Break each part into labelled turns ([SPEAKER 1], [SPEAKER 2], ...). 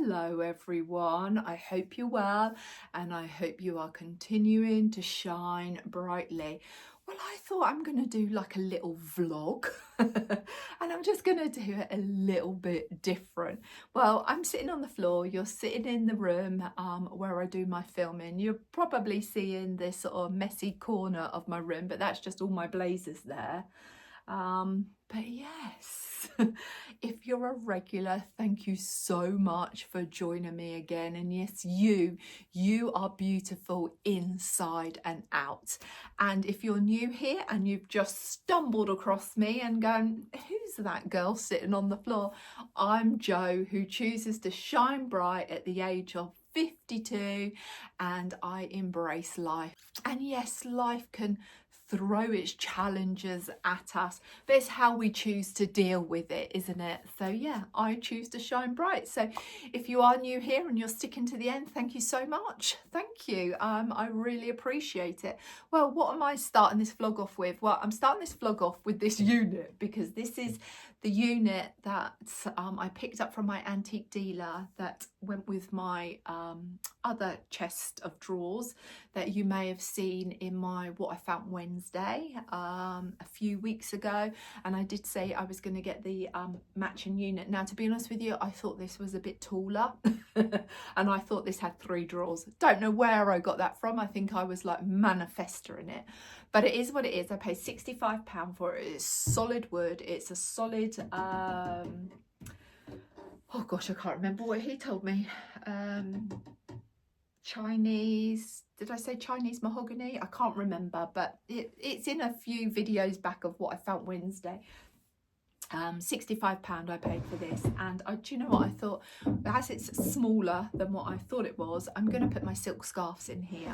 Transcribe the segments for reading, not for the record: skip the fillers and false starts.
[SPEAKER 1] Hello everyone, I hope you're well and I hope you are continuing to shine brightly. Well, I thought I'm going to do like a little vlog and I'm just going to do it a little bit different. Well, I'm sitting on the floor, you're sitting in the room where I do my filming. You're probably seeing this sort of messy corner of my room, but that's just all my blazers there. But yes, if you're a regular, thank you so much for joining me again. And yes, you are beautiful inside and out. And if you're new here and you've just stumbled across me and gone, who's that girl sitting on the floor? I'm Jo, who chooses to shine bright at the age of 52, and I embrace life. And yes, life can throw its challenges at us, but it's how we choose to deal with it, isn't it? So yeah, I choose to shine bright. So if you are new here and you're sticking to the end, thank you so much. Thank you. I really appreciate it. Well, what am I starting this vlog off with? Well, I'm starting this vlog off with this unit because this is the unit that I picked up from my antique dealer that went with my other chest of drawers that you may have seen in my What I Found Wednesday a few weeks ago. And I did say I was going to get the matching unit. Now, to be honest with you, I thought this was a bit taller and I thought this had 3 drawers. Don't know where I got that from. I think I was like manifesting it. But it is what it is. I paid £65 for it. It's solid wood. It's a solid, oh gosh, I can't remember what he told me. Chinese, did I say Chinese mahogany? I can't remember, but it's in a few videos back of What I Found Wednesday. £65 I paid for this, and do you know what I thought? As it's smaller than what I thought it was, I'm going to put my silk scarves in here.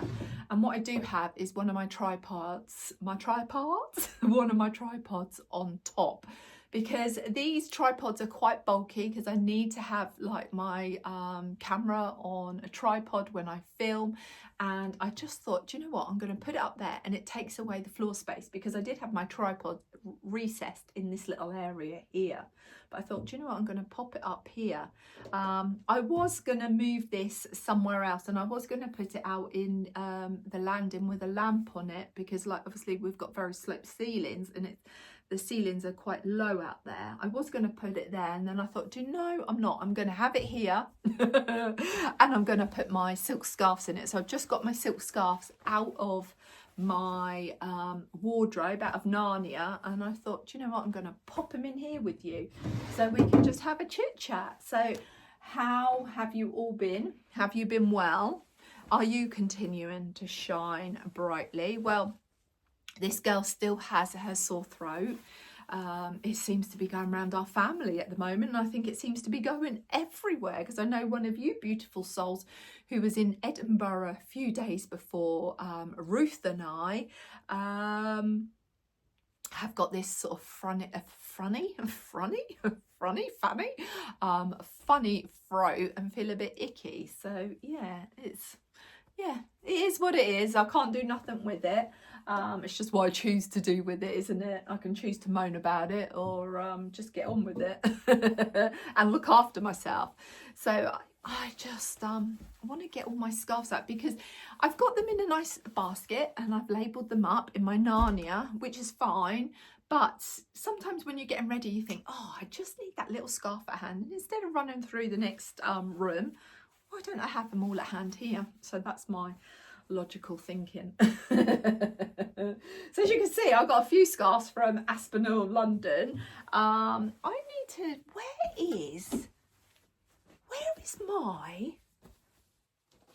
[SPEAKER 1] And what I do have is one of my tripods one of my tripods on top, because these tripods are quite bulky, because I need to have like my camera on a tripod when I film. And I just thought, do you know what, I'm going to put it up there and it takes away the floor space, because I did have my tripod recessed in this little area here. But I thought, do you know what, I'm going to pop it up here. I was going to move this somewhere else, and I was going to put it out in the landing with a lamp on it, because like obviously we've got very sloped ceilings and the ceilings are quite low out there. I was going to put it there, and then I thought, do you know, I'm not. I'm going to have it here and I'm going to put my silk scarves in it. So I've just got my silk scarves out of my wardrobe, out of Narnia, and I thought, do you know what, I'm going to pop them in here with you so we can just have a chit chat. So how have you all been? Have you been well? Are you continuing to shine brightly? Well, this girl still has her sore throat. It seems to be going around our family at the moment, and I think it seems to be going everywhere, because I know one of you beautiful souls who was in Edinburgh a few days before, Ruth and I, have got this sort of funny throat and feel a bit icky. So yeah, it is what it is. I can't do nothing with it. It's just what I choose to do with it, isn't it? I can choose to moan about it, or just get on with it and look after myself. So I just want to get all my scarves out, because I've got them in a nice basket and I've labelled them up in my Narnia, which is fine. But sometimes when you're getting ready, you think, oh, I just need that little scarf at hand. And instead of running through the next room, why don't I have them all at hand here? So that's my logical thinking. So as you can see, I've got a few scarves from Aspinal of London. I need to, where is my,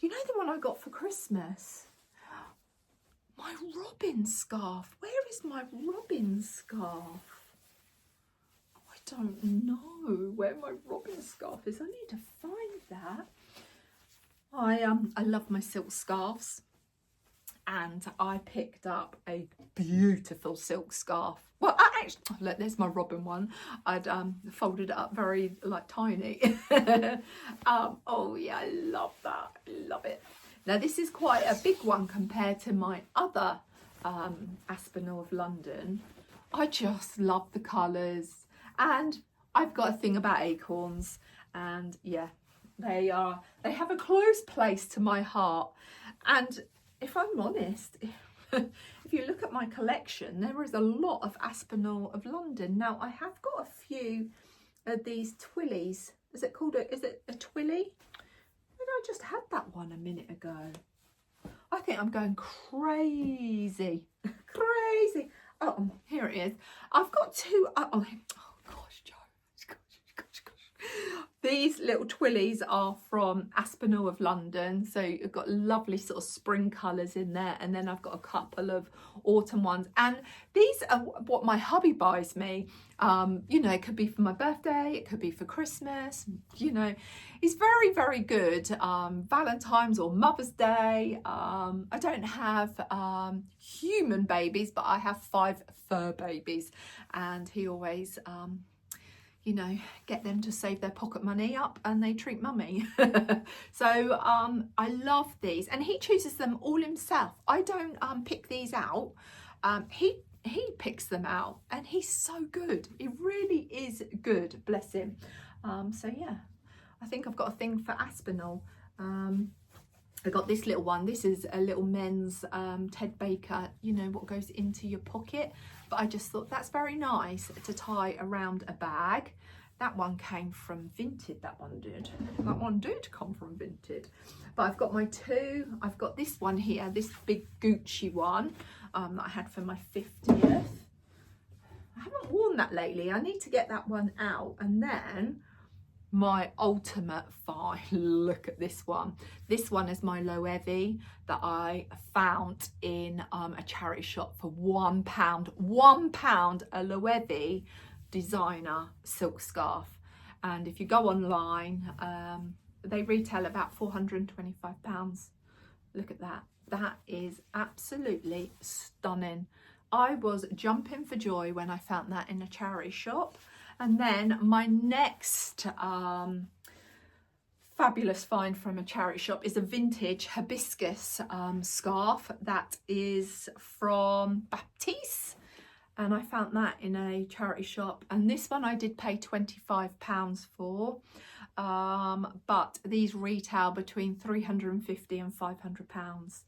[SPEAKER 1] you know, the one I got for Christmas? My robin scarf. Where is my robin scarf? I don't know where my robin scarf is. I need to find that. I love my silk scarves, and I picked up a beautiful silk scarf. Well, I actually, look, there's my robin one. I'd folded it up very like tiny. Oh yeah, I love that. I love it. Now this is quite a big one compared to my other Aspinal of London. I just love the colours, and I've got a thing about acorns, and yeah, They have a close place to my heart. And if I'm honest, if you look at my collection, there is a lot of Aspinal of London. Now, I have got a few of these twillies. Is it a twilly? I just had that one a minute ago. I think I'm going crazy. Crazy. Oh, here it is. I've got two. Oh gosh, Joe. Gosh. These little twillies are from Aspinal of London. So you've got lovely sort of spring colours in there. And then I've got a couple of autumn ones. And these are what my hubby buys me. You know, it could be for my birthday. It could be for Christmas. You know, it's very, very good. Valentine's or Mother's Day. I don't have human babies, but I have 5 fur babies. And he always... you know, get them to save their pocket money up and they treat mummy. So I love these, and he chooses them all himself. I don't pick these out. He picks them out, and he's so good. He really is good, bless him. So yeah, I think I've got a thing for Aspinal. I got this little one. This is a little men's Ted Baker, you know, what goes into your pocket. But I just thought that's very nice to tie around a bag. That one came from Vinted, that one did. That one did come from Vinted. But I've got my 2. I've got this one here, this big Gucci one that I had for my 50th. I haven't worn that lately. I need to get that one out. And then my ultimate find, look at this one. This one is my Loewe that I found in a charity shop for £1. £1 a Loewe designer silk scarf. And if you go online, they retail about £425. Look at that. That is absolutely stunning. I was jumping for joy when I found that in a charity shop. And then my next fabulous find from a charity shop is a vintage hibiscus scarf that is from Baptiste. And I found that in a charity shop. And this one I did pay £25 for. But these retail between £350 and £500.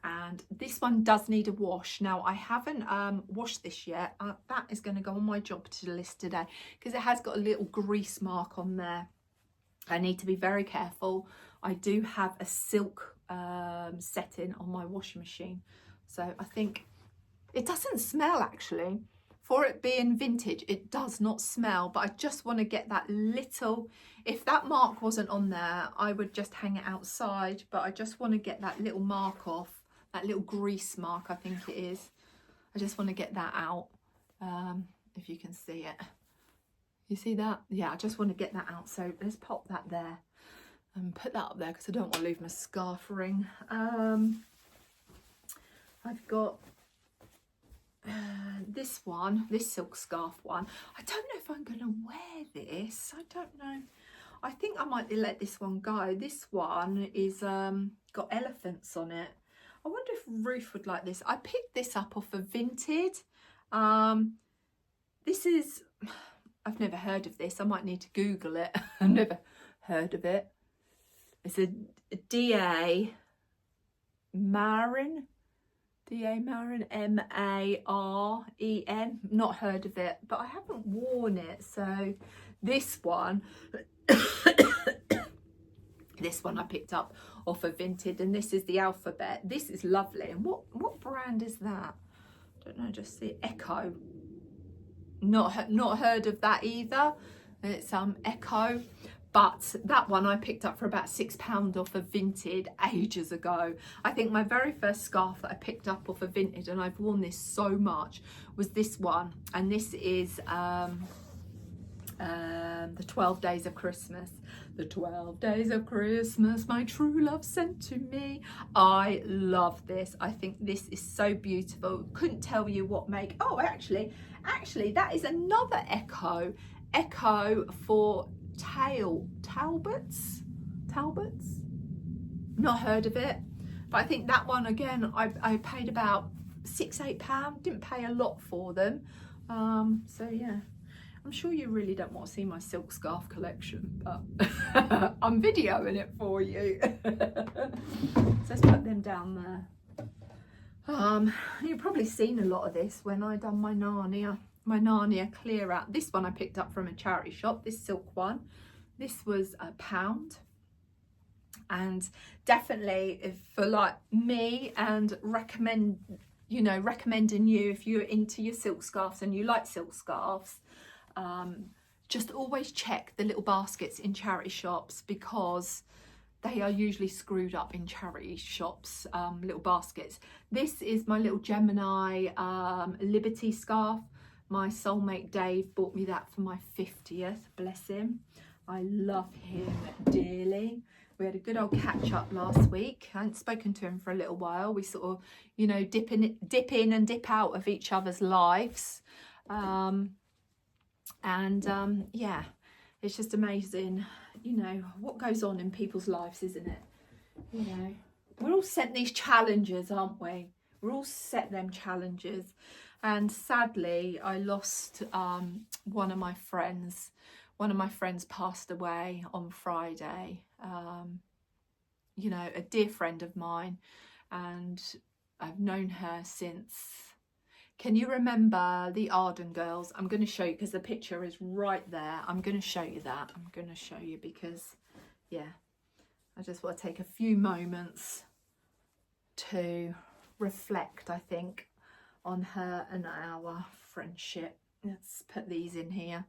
[SPEAKER 1] And this one does need a wash. Now, I haven't washed this yet. That is going to go on my job to list today because it has got a little grease mark on there. I need to be very careful. I do have a silk setting on my washing machine. So I think it doesn't smell actually. For it being vintage, it does not smell, but I just want to get that little, if that mark wasn't on there, I would just hang it outside, but I just want to get that little mark off. That little grease mark, I think it is. I just want to get that out, if you can see it. You see that? Yeah, I just want to get that out. So let's pop that there and put that up there because I don't want to leave my scarf ring. I've got this one, this silk scarf one. I don't know if I'm going to wear this. I don't know. I think I might let this one go. This one is got elephants on it. I wonder if Ruth would like this. I picked this up off of Vinted. This is, I've never heard of this. I might need to Google it. I've never heard of it. It's a D.A. Marin. D.A. Marin, M-A-R-E-N. Not heard of it, but I haven't worn it. So this one... This one I picked up off of Vinted, and this is the alphabet. This is lovely. And what brand is that? Don't know, just see Echo. Not heard of that either. It's Echo. But that one I picked up for about £6 off of Vinted ages ago. I think my very first scarf that I picked up off of Vinted, and I've worn this so much, was this one. And this is the 12 Days of Christmas. The 12 Days of Christmas, my true love sent to me. I love this. I think this is so beautiful. Couldn't tell you what make. Oh, actually, that is another Echo. Echo for Talbots. Not heard of it. But I think that one, again, I paid about £6-8. Didn't pay a lot for them. So, yeah. I'm sure you really don't want to see my silk scarf collection, but I'm videoing it for you. So let's put them down there. You've probably seen a lot of this when I done my Narnia clear out. This one I picked up from a charity shop, this silk one. This was £1, and definitely for like me, and recommending you if you're into your silk scarves and you like silk scarves, just always check the little baskets in charity shops, because they are usually screwed up in charity shops, little baskets. This is my little Gemini Liberty scarf. My soulmate Dave bought me that for my 50th, bless him. I love him dearly. We had a good old catch up last week. I hadn't spoken to him for a little while. We sort of, dip in and dip out of each other's lives. Yeah, it's just amazing, what goes on in people's lives, isn't it? We're all sent these challenges, aren't we? We're all set them challenges. And sadly, I lost one of my friends. One of my friends passed away on Friday. A dear friend of mine, and I've known her since. Can you remember the Arden girls? I'm going to show you, because the picture is right there. I'm going to show you that. I'm going to show you because, yeah, I just want to take a few moments to reflect, I think, on her and our friendship. Let's put these in here.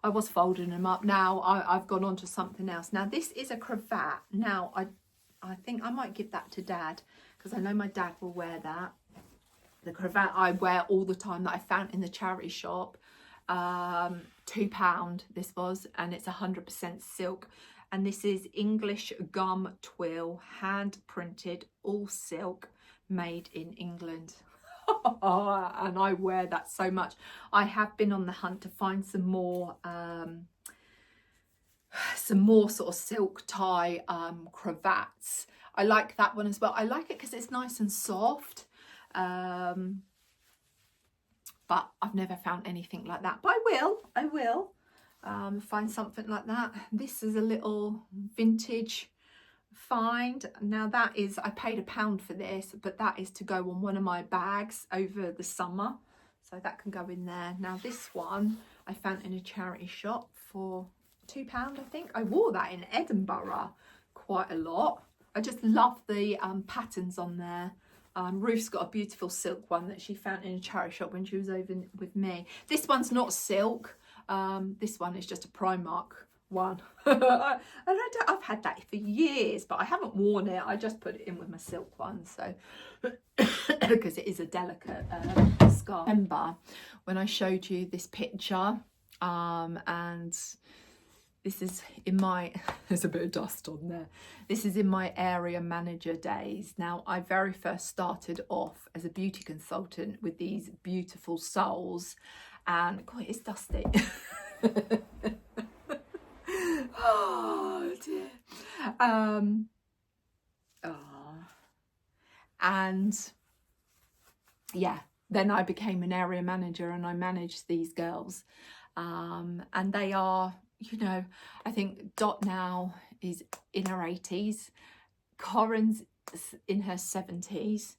[SPEAKER 1] I was folding them up. Now I've gone on to something else. Now this is a cravat. Now I think I might give that to Dad, because I know my dad will wear that. The cravat I wear all the time that I found in the charity shop. £2 this was, and it's 100% silk. And this is English gum twill, hand printed, all silk, made in England. And I wear that so much. I have been on the hunt to find some more sort of silk tie cravats. I like that one as well. I like it because it's nice and soft. But I've never found anything like that, but I will find something like that. This is a little vintage find. Now that is, I paid £1 for this, but that is to go on one of my bags over the summer, so that can go in there. Now this one I found in a charity shop for £2, I think. I wore that in Edinburgh quite a lot. I just love the patterns on there. Ruth's got a beautiful silk one that she found in a charity shop when she was over with me. This one's not silk. This one is just a Primark one. I've had that for years, but I haven't worn it. I just put it in with my silk one, so because it is a delicate scarf. Remember when I showed you this picture, and this is in my, there's a bit of dust on there. This is in my area manager days. Now, I very first started off as a beauty consultant with these beautiful souls, and God, it's dusty. Oh dear. And yeah, then I became an area manager and I managed these girls. And they are, I think Dot now is in her 80s. Corin's in her 70s,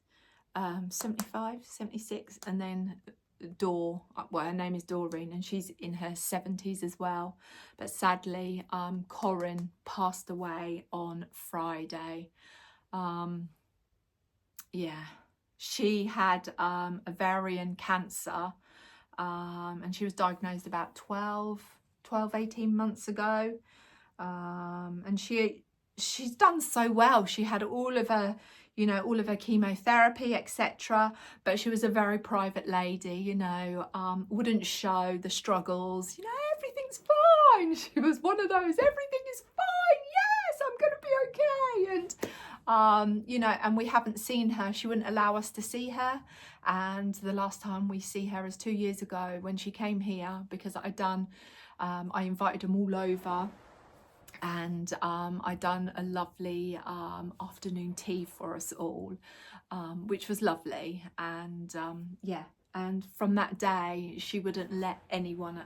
[SPEAKER 1] 75, 76. And then Dor, well, her name is Doreen, and she's in her 70s as well. But sadly, Corin passed away on Friday. Yeah, she had ovarian cancer, and she was diagnosed about 18 months ago. And she's done so well. She had all of her, all of her chemotherapy, etc. But she was a very private lady, wouldn't show the struggles. Everything's fine. She was one of those, everything is fine. Yes, I'm going to be okay. And, and we haven't seen her. She wouldn't allow us to see her. And the last time we see her is 2 years ago when she came here, because I invited them all over. And I done a lovely afternoon tea for us all, which was lovely. And yeah, And from that day, she wouldn't let anyone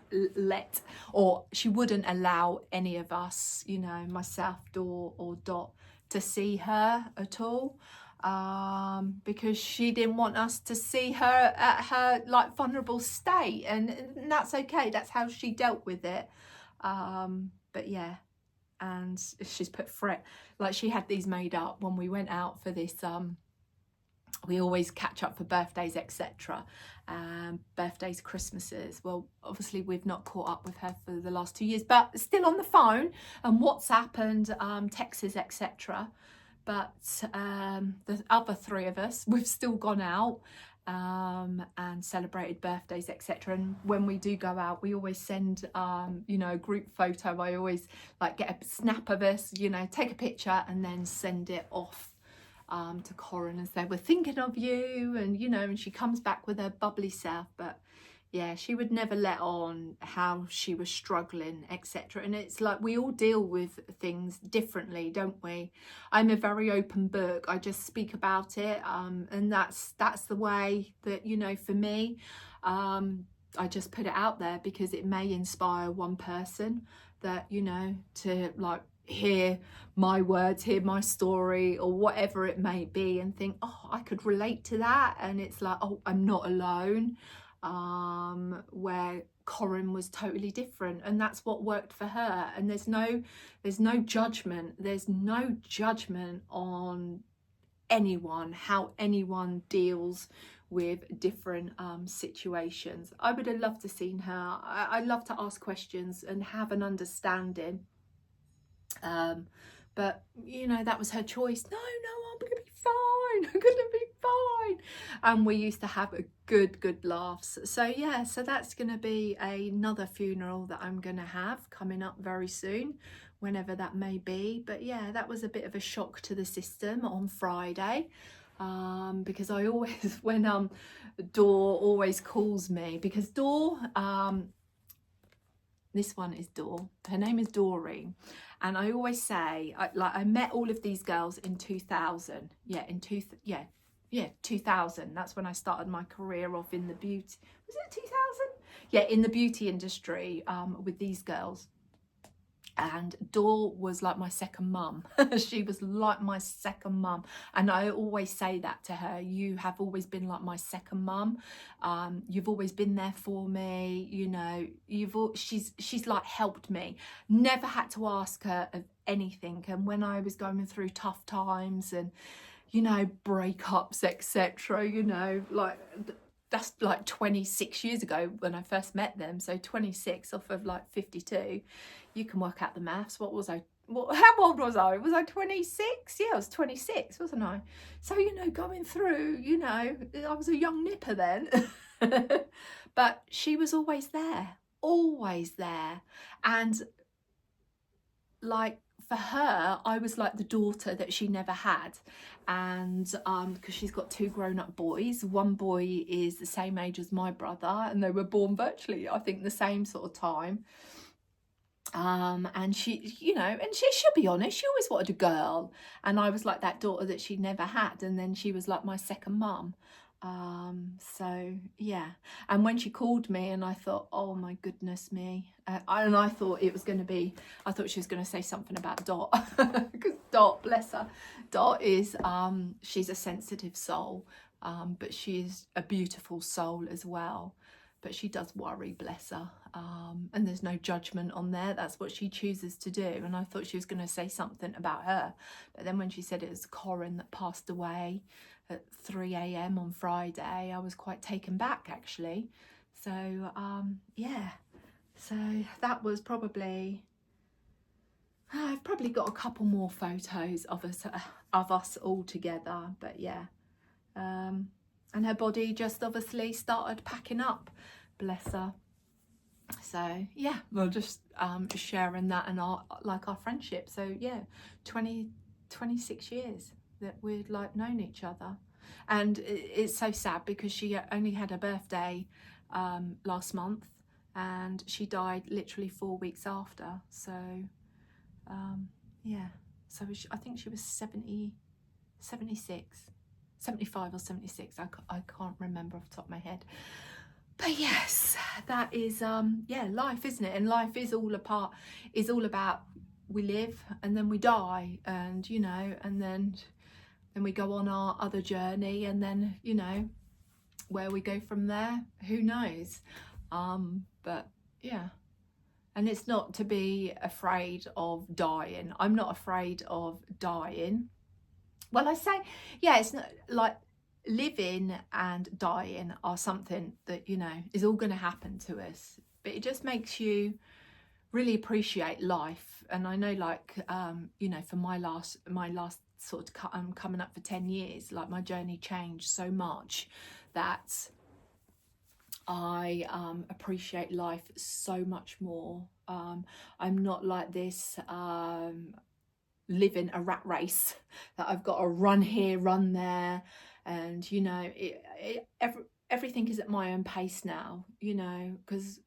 [SPEAKER 1] or she wouldn't allow any of us, you know, myself, Dor or Dot, to see her at all, because she didn't want us to see her at her like vulnerable state, and that's okay. That's how she dealt with it. But yeah, and she's put like she had these made up when we went out for this. We always catch up for birthdays, etc. Birthdays, Christmases. Well, obviously we've not caught up with her for the last 2 years, but still on the phone and WhatsApp and texts, etc. But the other 3 of us, we've still gone out and celebrated birthdays, etc. And when we do go out, we always send you know, a group photo. I always like get a snap of us, you know, take a picture and then send it off to Corin and say, we're thinking of you, and you know, and she comes back with her bubbly self. But yeah, she would never let on how she was struggling, etc. And it's like we all deal with things differently, don't we? I'm a very open book. I just speak about it, and that's the way that, you know, for me, I just put it out there because it may inspire one person that, you know, to like hear my words, hear my story or whatever it may be, and think, oh, I could relate to that. And it's like, oh, I'm not alone. Where Corin was totally different, and that's what worked for her. And there's no judgment. There's no judgment on anyone, how anyone deals with different situations. I would have loved to seen her. I love to ask questions and have an understanding. But you know, that was her choice. No, I'm gonna be fine. I'm gonna be fine. And we used to have a good laughs. So yeah, so that's gonna be another funeral that I'm gonna have coming up very soon, whenever that may be. But yeah, that was a bit of a shock to the system on Friday, because I always, when Dor always calls me, because Dor, this one is Dor, her name is Doreen, and I always say, I met all of these girls in 2000. Yeah, 2000. That's when I started my career off in the beauty. Was it 2000? Yeah, in the beauty industry, with these girls. And Dor was like my second mum. She was like my second mum, and I always say that to her. You have always been like my second mum. You've always been there for me. You know, she's like helped me. Never had to ask her of anything. And when I was going through tough times and, you know, breakups, etc., you know, like that's like 26 years ago when I first met them. So 26 off of like 52. You can work out the maths. What was I? How old was I? Was I 26? Yeah, I was 26, wasn't I? So, you know, going through, you know, I was a young nipper then. But she was always there. And like, for her, I was like the daughter that she never had. And because she's got 2 grown-up boys. One boy is the same age as my brother, and they were born virtually, I think, the same sort of time. And she, you know, and she'll be honest, she always wanted a girl, and I was like that daughter that she never had. And then she was like my second mum. So yeah, and when she called me, and I thought, oh my goodness me, and I thought it was going to be, I thought she was going to say something about Dot, because Dot, bless her, Dot is she's a sensitive soul, but she's a beautiful soul as well. But she does worry, bless her, and there's no judgment on there. That's what she chooses to do. And I thought she was going to say something about her, but then when she said it was Corin that passed away at 3 a.m. on Friday, I was quite taken back, actually. So yeah, so that was probably, I've probably got a couple more photos of us all together. But yeah, and her body just obviously started packing up, bless her. So yeah, we're just sharing that and our friendship. So yeah, 26 years that we'd like known each other. And it's so sad because she only had her birthday last month, and she died literally 4 weeks after. So yeah, so I think she was 76. 75 or 76. I can't remember off the top of my head. But yes, that is yeah, life, isn't it? And life is all about we live and then we die, and you know, and then we go on our other journey, and then, you know, where we go from there, who knows. But yeah, and it's not to be afraid of dying. I'm not afraid of dying. Well, I say, yeah, it's not like living and dying are something that, you know, is all going to happen to us, but it just makes you really appreciate life. And I know, like, you know, for my last sort of coming up for 10 years, like, my journey changed so much that I appreciate life so much more. I'm not like this living a rat race that I've got to run here, run there, and you know, everything is at my own pace now, you know, because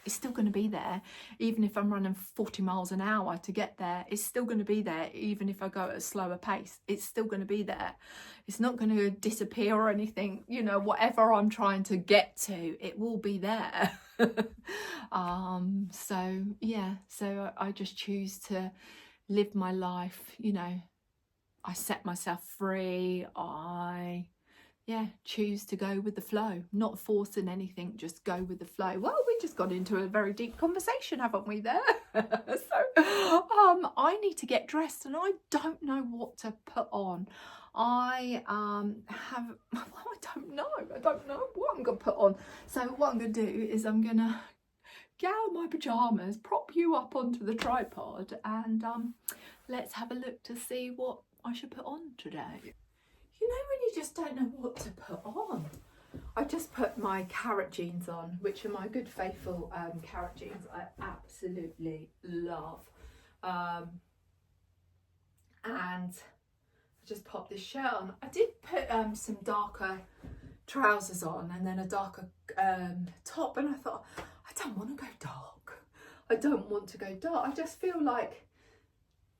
[SPEAKER 1] it's still going to be there. Even if I'm running 40 miles an hour to get there, it's still going to be there. Even if I go at a slower pace, it's still going to be there. It's not going to disappear or anything, you know. Whatever I'm trying to get to, it will be there. So yeah, so I just choose to live my life, you know. I set myself free. I choose to go with the flow, not forcing anything, just go with the flow. Well, we just got into a very deep conversation, haven't we, there? So I need to get dressed, and I don't know what to put on. I don't know what I'm gonna put on. So what I'm gonna do is I'm gonna get out my pajamas, prop you up onto the tripod, and let's have a look to see what I should put on today. You know, when you just don't know what to put on. I just put my carrot jeans on, which are my good faithful carrot jeans I absolutely love. And I just popped this shirt on. I did put some darker trousers on, and then a darker top, and I thought, I don't want to go dark. I don't want to go dark. I just feel like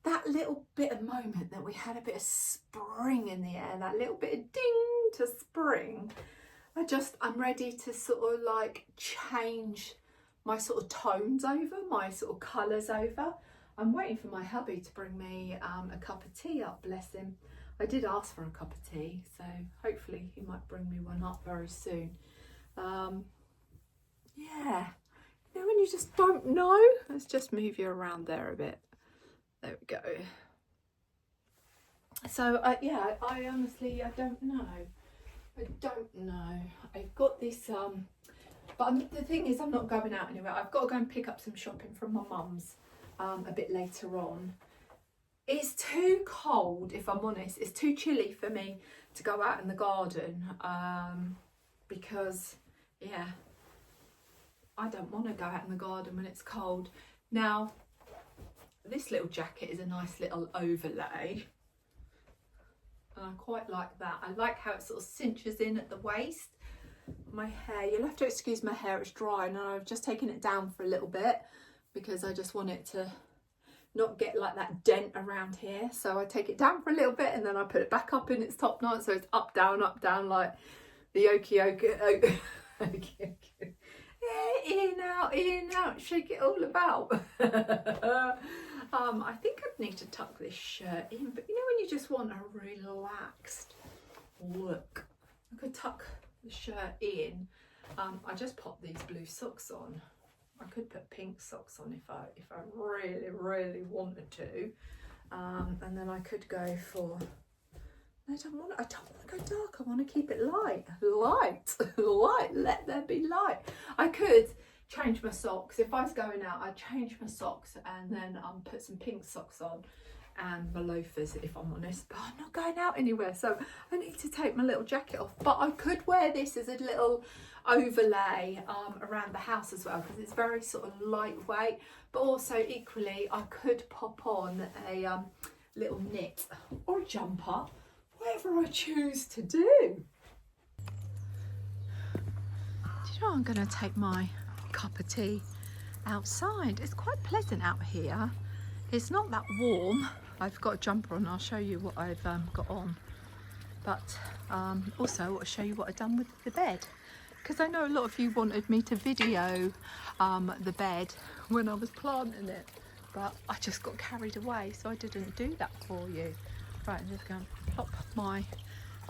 [SPEAKER 1] that little bit of moment that we had a bit of spring in the air, that little bit of ding to spring, I'm ready to sort of like change my sort of tones over, my sort of colours over. I'm waiting for my hubby to bring me a cup of tea up, bless him. I did ask for a cup of tea, so hopefully he might bring me one up very soon. Yeah, you know, when you just don't know. Let's just move you around there a bit. There we go. So yeah, I honestly, I don't know. I've got this but the thing is, I'm not going out anywhere. I've got to go and pick up some shopping from my mum's a bit later on. It's too cold, if I'm honest. It's too chilly for me to go out in the garden, because yeah, I don't want to go out in the garden when it's cold. Now, this little jacket is a nice little overlay, and I quite like that. I like how it sort of cinches in at the waist. My hair, you'll have to excuse my hair, it's dry, and I've just taken it down for a little bit because I just want it to not get like that dent around here. So I take it down for a little bit, and then I put it back up in its top knot, so it's up down like the okey. In out, shake it all about. I think I'd need to tuck this shirt in, but you know, when you just want a relaxed look, I could tuck the shirt in. I just popped these blue socks on. I could put pink socks on if I really wanted to, and then I could go for. I don't want to go dark. I want to keep it light. Let there be light. I could change my socks. If I was going out, I'd change my socks and then put some pink socks on and my loafers, if I'm honest. But I'm not going out anywhere, so I need to take my little jacket off. But I could wear this as a little overlay around the house as well, because it's very sort of lightweight. But also equally, I could pop on a little knit or a jumper, whatever I choose to do. Do you know, I'm going to take my cup of tea outside. It's quite pleasant out here. It's not that warm. I've got a jumper on. I'll show you what I've got on. But also I want to show you what I've done with the bed, because I know a lot of you wanted me to video the bed when I was planting it, but I just got carried away, so I didn't do that for you. Right, I'm just going to plop my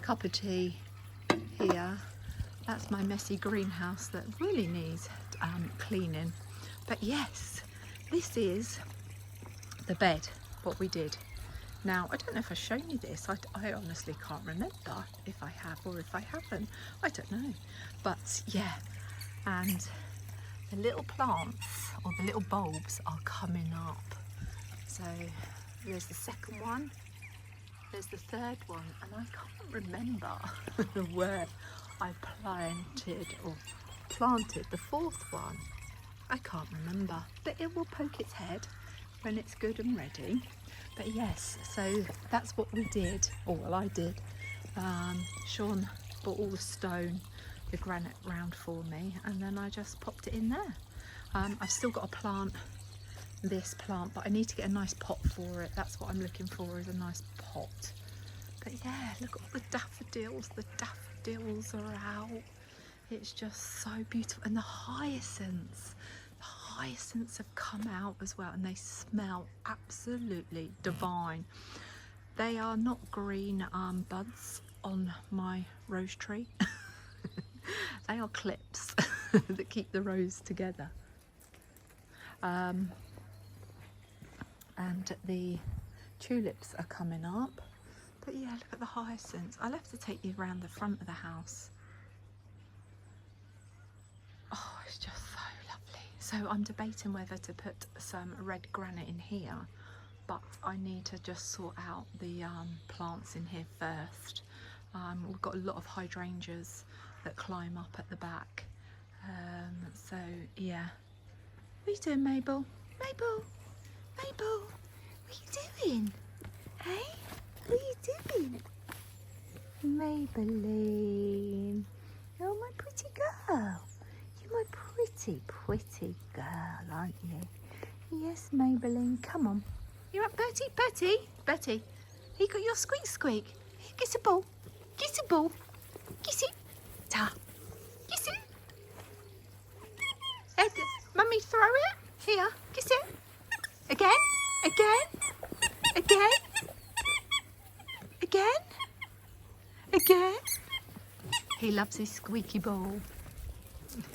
[SPEAKER 1] cup of tea here. That's my messy greenhouse that really needs cleaning. But yes, this is the bed, what we did. Now, I don't know if I've shown you this. I honestly can't remember if I have or if I haven't. I don't know. But yeah, and the little plants or the little bulbs are coming up. So there's the second one, there's the third one, and I can't remember where I planted the fourth one. I can't remember, but it will poke its head when it's good and ready. But yes, so that's what we did, or well, I did. Sean bought all the stone, the granite round for me, and then I just popped it in there. I've still got to plant this plant, but I need to get a nice pot for it. That's what I'm looking for, is a nice pot. But yeah, look at all the daffodils. The daffodils are out. It's just so beautiful. And the hyacinths have come out as well, and they smell absolutely divine. They are not green buds on my rose tree. They are clips that keep the rose together. And the tulips are coming up. But yeah, look at the hyacinths. I'll have to take you around the front of the house. Oh, it's just so lovely. So I'm debating whether to put some red granite in here, but I need to just sort out the plants in here first. We've got a lot of hydrangeas that climb up at the back. So yeah. What are you doing, Mabel? Mabel? Mabel? What are you doing? Hey? What are you doing? Maybelline. Oh, my pretty girl. You're my pretty, pretty girl, aren't you? Yes, Maybelline. Come on. You're up, Bertie. Bertie. Bertie. You got your squeak squeak. Here, kiss a ball. Kiss a ball. Kiss it. Ta. Kiss it. Ed, Mummy, throw it. Here, kiss it. Again. Again. Again. Again. Again. He loves his squeaky ball.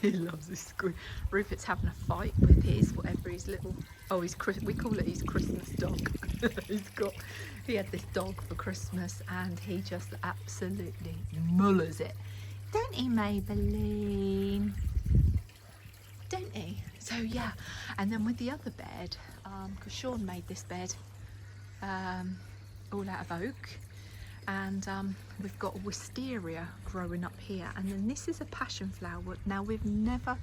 [SPEAKER 1] He loves his squeak. Rupert's having a fight with his, whatever his little, oh, we call it his Christmas dog. He had this dog for Christmas, and he just absolutely mullers it. Don't he, Maybelline? Don't he? So yeah, and then with the other bed, because Sean made this bed all out of oak, and we've got a wisteria growing up here, and then this is a passion flower. Now, we've never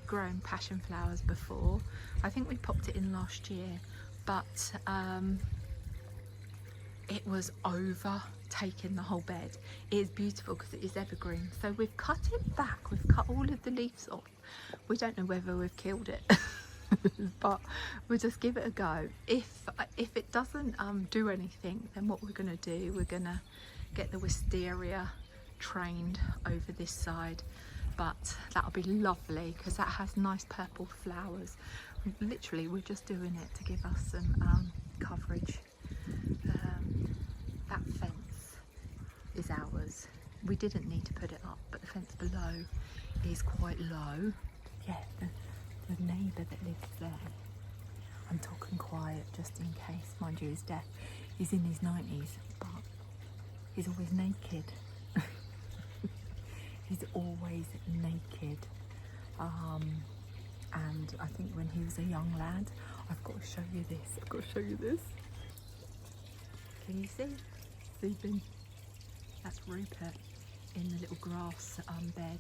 [SPEAKER 1] grown passion flowers before. I think we popped it in last year, but it was overtaking the whole bed. It is beautiful because it is evergreen. So we've cut it back, we've cut all of the leaves off. We don't know whether we've killed it, but we'll just give it a go. If it doesn't do anything, then what we're going to do, we're going to get the wisteria trained over this side. But that'll be lovely because that has nice purple flowers. Literally, we're just doing it to give us some coverage. That fence is ours. We didn't need to put it up, but the fence below is quite low. Yeah, the neighbour that lives there. I'm talking quiet just in case. Mind you, he's deaf. He's in his 90s, but he's always naked. He's always naked. And I think when he was a young lad, I've got to show you this. I've got to show you this. Can you see? Sleeping. That's Rupert in the little grass bed.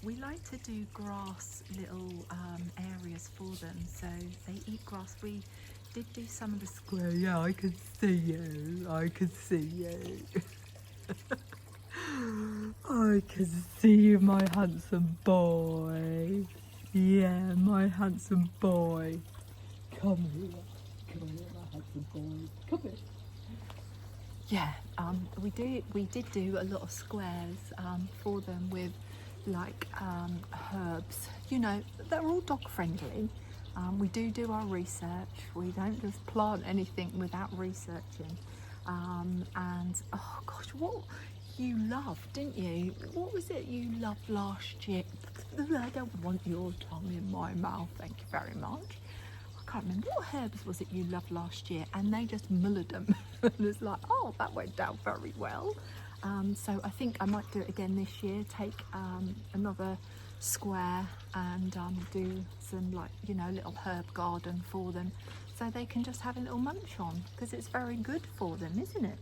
[SPEAKER 1] We like to do grass little areas for them, so they eat grass. We did do some of the square. Yeah, I can see you. I can see you. I can see you, my handsome boy. Yeah, my handsome boy. Come here. Come here, my handsome boy. Come here. yeah, we did do a lot of squares for them with like herbs. You know, they're all dog friendly. We do our research. We don't just plant anything without researching. And oh gosh, what you loved, didn't you? What was it you loved last year? I don't want your tongue in my mouth, thank you very much. I can't remember, what herbs was it you loved last year? And they just mullered them. And it's like, oh, that went down very well. So I think I might do it again this year, take another square and do some, like, you know, little herb garden for them, so they can just have a little munch on, because it's very good for them, isn't it?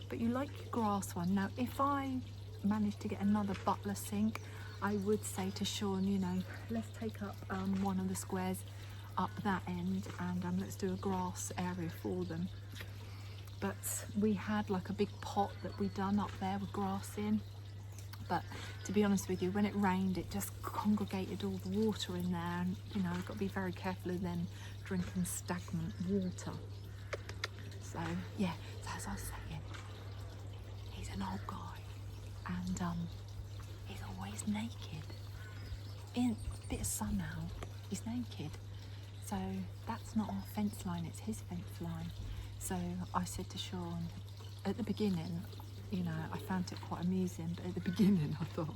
[SPEAKER 1] But you like your grass one. Now, if I manage to get another butler sink, I would say to Sean, you know, let's take up one of the squares up that end, and let's do a grass area for them. But we had like a big pot that we done up there with grass in, but to be honest with you, when it rained, it just congregated all the water in there, and you know, I've got to be very careful of them drinking stagnant water. So yeah, so as I was saying, he's an old guy, and he's always naked. In a bit of sun out, he's naked. So that's not our fence line, it's his fence line. So I said to Sean, at the beginning, you know, I found it quite amusing, but at the beginning I thought,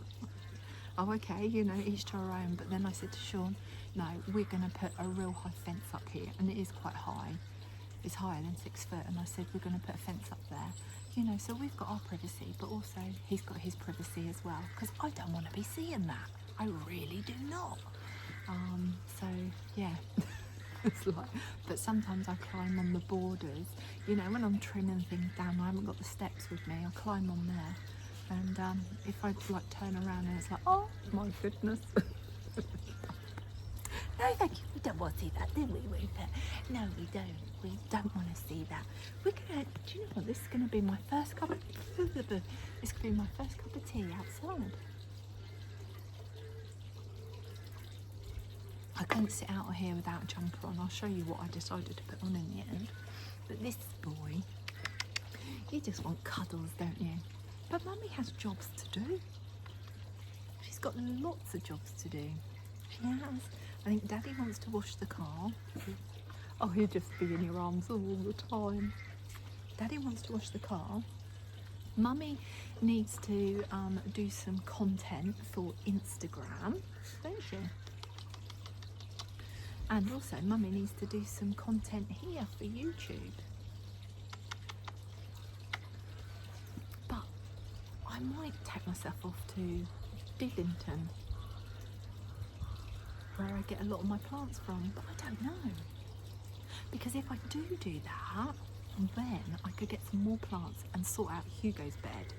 [SPEAKER 1] oh okay, you know, each to our own. But then I said to Sean, no, we're going to put a real high fence up here, and it is quite high. It's higher than 6 foot, and I said we're going to put a fence up there, you know, so we've got our privacy, but also he's got his privacy as well, because I don't want to be seeing that. I really do not. So yeah. It's like, but sometimes I climb on the borders, you know, when I'm trimming things down, I haven't got the steps with me, I climb on there, and if I like turn around and it's like, oh my goodness. No thank you, we don't want to see that, do we, Rupert? No, we don't want to see that. We're gonna, do you know what, this is going to be my first cup of, this could be my first cup of tea outside. I couldn't sit out of here without a jumper on. I'll show you what I decided to put on in the end. But this boy, you just want cuddles, don't you? But Mummy has jobs to do. She's got lots of jobs to do. She has. I think Daddy wants to wash the car. Oh, he'll just be in your arms all the time. Daddy wants to wash the car. Mummy needs to do some content for Instagram, don't she? And also, Mummy needs to do some content here for YouTube. But I might take myself off to Billington, where I get a lot of my plants from, but I don't know. Because if I do that, then I could get some more plants and sort out Hugo's bed,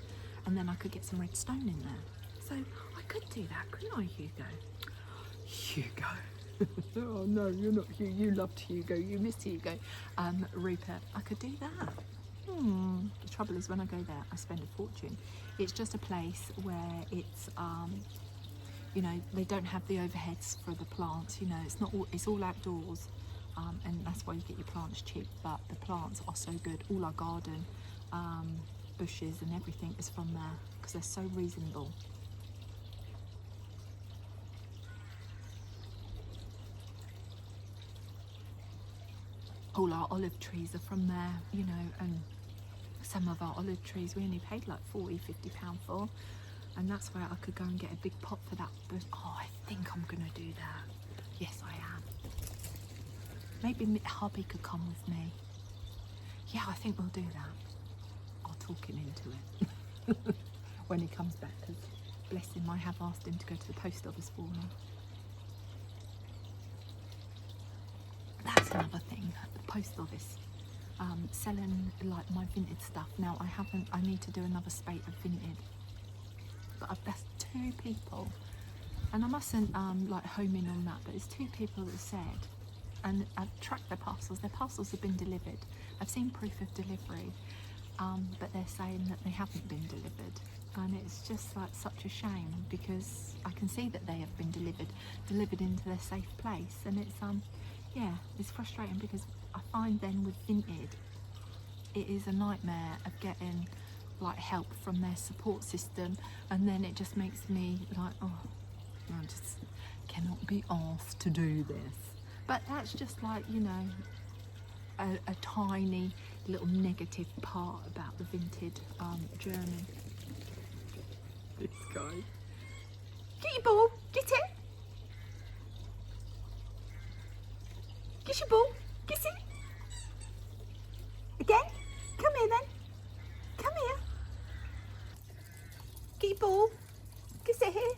[SPEAKER 1] and then I could get some red stone in there. So I could do that, couldn't I, Hugo? Hugo. Oh no, you're not Hugo. You loved Hugo. You missed Hugo. Rupert, I could do that. The trouble is, when I go there, I spend a fortune. It's just a place where it's, you know, they don't have the overheads for the plants. You know, it's not all, it's all outdoors, and that's why you get your plants cheap. But the plants are so good. All our garden, bushes and everything is from there because they're so reasonable. All our olive trees are from there, you know, and some of our olive trees we only paid like £40–50 for, and that's where I could go and get a big pot for that. But oh, I think I'm gonna do that. Yes, I am. Maybe hubby could come with me. Yeah, I think we'll do that. I'll talk him into it when he comes back, because bless him, I have asked him to go to the post office for me. That's another thing, the post office, selling like my vintage stuff. Now I need to do another spate of vintage, but that's 2 people, and I mustn't like home in on that, but it's 2 people that said, and I've tracked their parcels have been delivered. I've seen proof of delivery, but they're saying that they haven't been delivered, and it's just like such a shame, because I can see that they have been delivered into their safe place, and it's yeah, it's frustrating, because I find then with vintage, it is a nightmare of getting like help from their support system, and then it just makes me like, oh, I just cannot be asked to do this. But that's just like, you know, a tiny little negative part about the vintage journey. This guy. Get your ball, get it. Get your ball, get it. Again? Come here then. Come here. Get your ball. Get it here.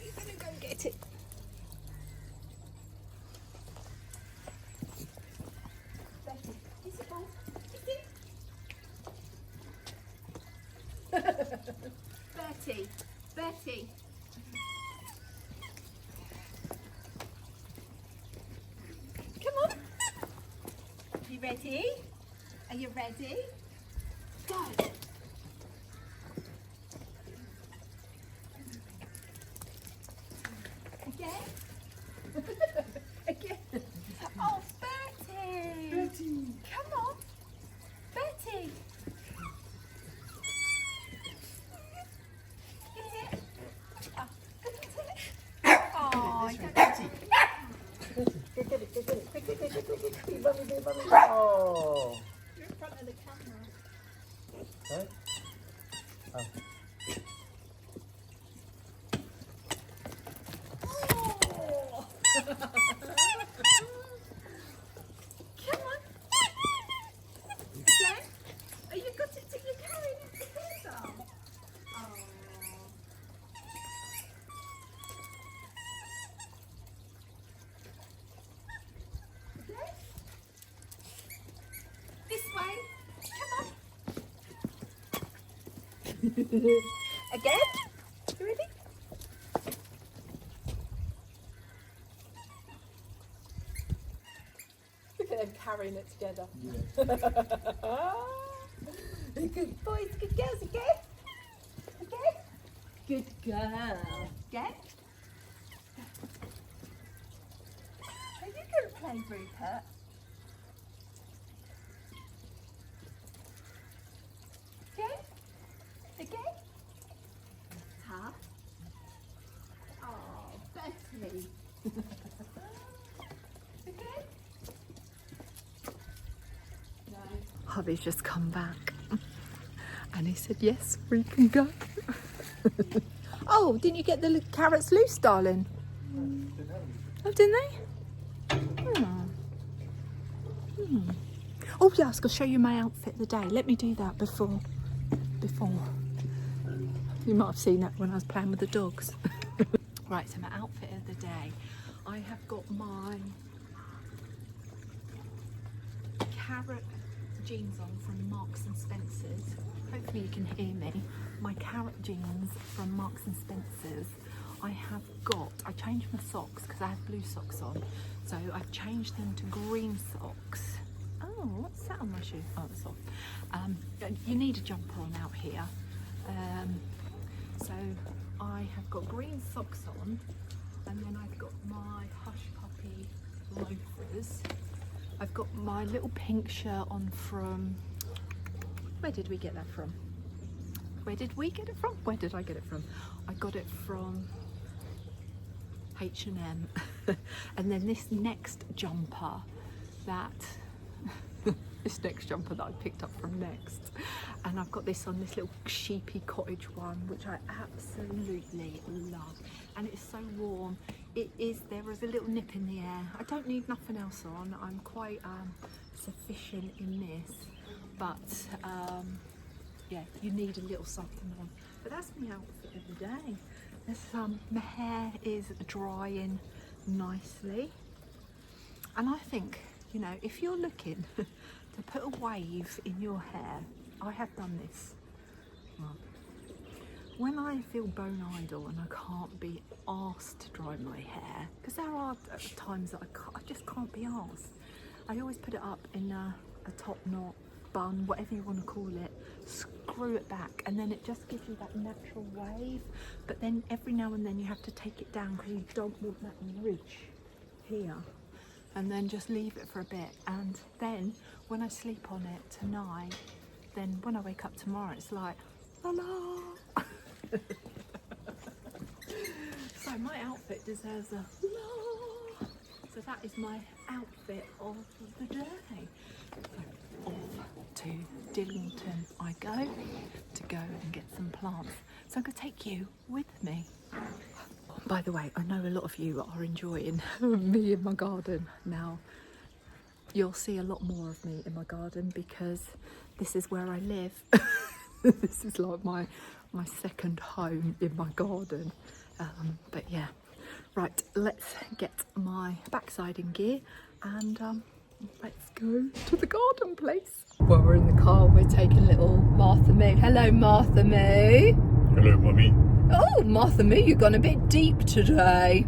[SPEAKER 1] You're gonna go and get it. Betty, get your ball. Get it. Betty, Betty. Come on. You ready? Are you ready? Go. Again? Again. Oh, Betty. Betty. Come on. Betty. Get it. Oh, get it. Oh, you don't get it.
[SPEAKER 2] Go get it, go get it. Quick, quick, quick, quick, quick, quick. Mummy, dear, mummy. Oh.
[SPEAKER 1] You're in front of the camera.
[SPEAKER 2] Sorry? Oh.
[SPEAKER 1] Oh. Come on. Again? Oh, you got it. You're carrying it together. Oh. Okay. This way. Come on. Again? You ready? Look at them carrying it together.
[SPEAKER 2] Yeah.
[SPEAKER 1] Good boys, good girls, again. Again. Good girl. Again. Are you going to play, Rupert? Again? Again? Huh? Oh, Betty. Again? No. Hubby's just come back and he said, yes, we can go. Oh, didn't you get the carrots loose, darling? Oh, didn't they? Hmm. Hmm. Oh, yeah, I was going to show you my outfit of the day. Let me do that before. You might have seen that when I was playing with the dogs. Right, so my outfit of the day. I have got my carrot jeans on from Marks and Spencer's. Hopefully you can hear me. My carrot jeans from Marks and Spencer's. I changed my socks because I have blue socks on. So I've changed them to green socks. Oh, what's that on my shoe? Oh, it's off. You need a jumper on out here. So I have got green socks on, and then I've got my Hush Puppy loafers. I've got my little pink shirt on from, where did we get that from? Where did we get it from? Where did I get it from? I got it from H&M. And then this next jumper that I picked up from Next, and I've got this on, this little sheepy cottage one, which I absolutely love, and it's so warm. There is a little nip in the air. I don't need nothing else on. I'm quite sufficient in this, but yeah, you need a little something on. But that's my outfit of the day. My hair is drying nicely, and I think, you know, if you're looking to put a wave in your hair, I have done this. Well, when I feel bone idle and I can't be asked to dry my hair, because there are times that I just can't be asked, I always put it up in a top knot, bun, whatever you want to call it, screw it back, and then it just gives you that natural wave. But then every now and then you have to take it down because you don't want that ridge here. and then just leave it for a bit, and then when I sleep on it tonight, then when I wake up tomorrow it's like la la. So my outfit deserves a la. So that is my outfit of the day. So off to Dillington I go and get some plants. So I'm going to take you with me. Oh, by the way, I know a lot of you are enjoying me in my garden. Now, you'll see a lot more of me in my garden because this is where I live. This is like my second home in my garden. But yeah, right, let's get my backside in gear and let's go to the garden place. Well, we're in the car, we're taking little Martha Moo. Hello, Martha Moo.
[SPEAKER 2] Hello, Mummy.
[SPEAKER 1] Oh, Martha Moo, you've gone a bit deep today.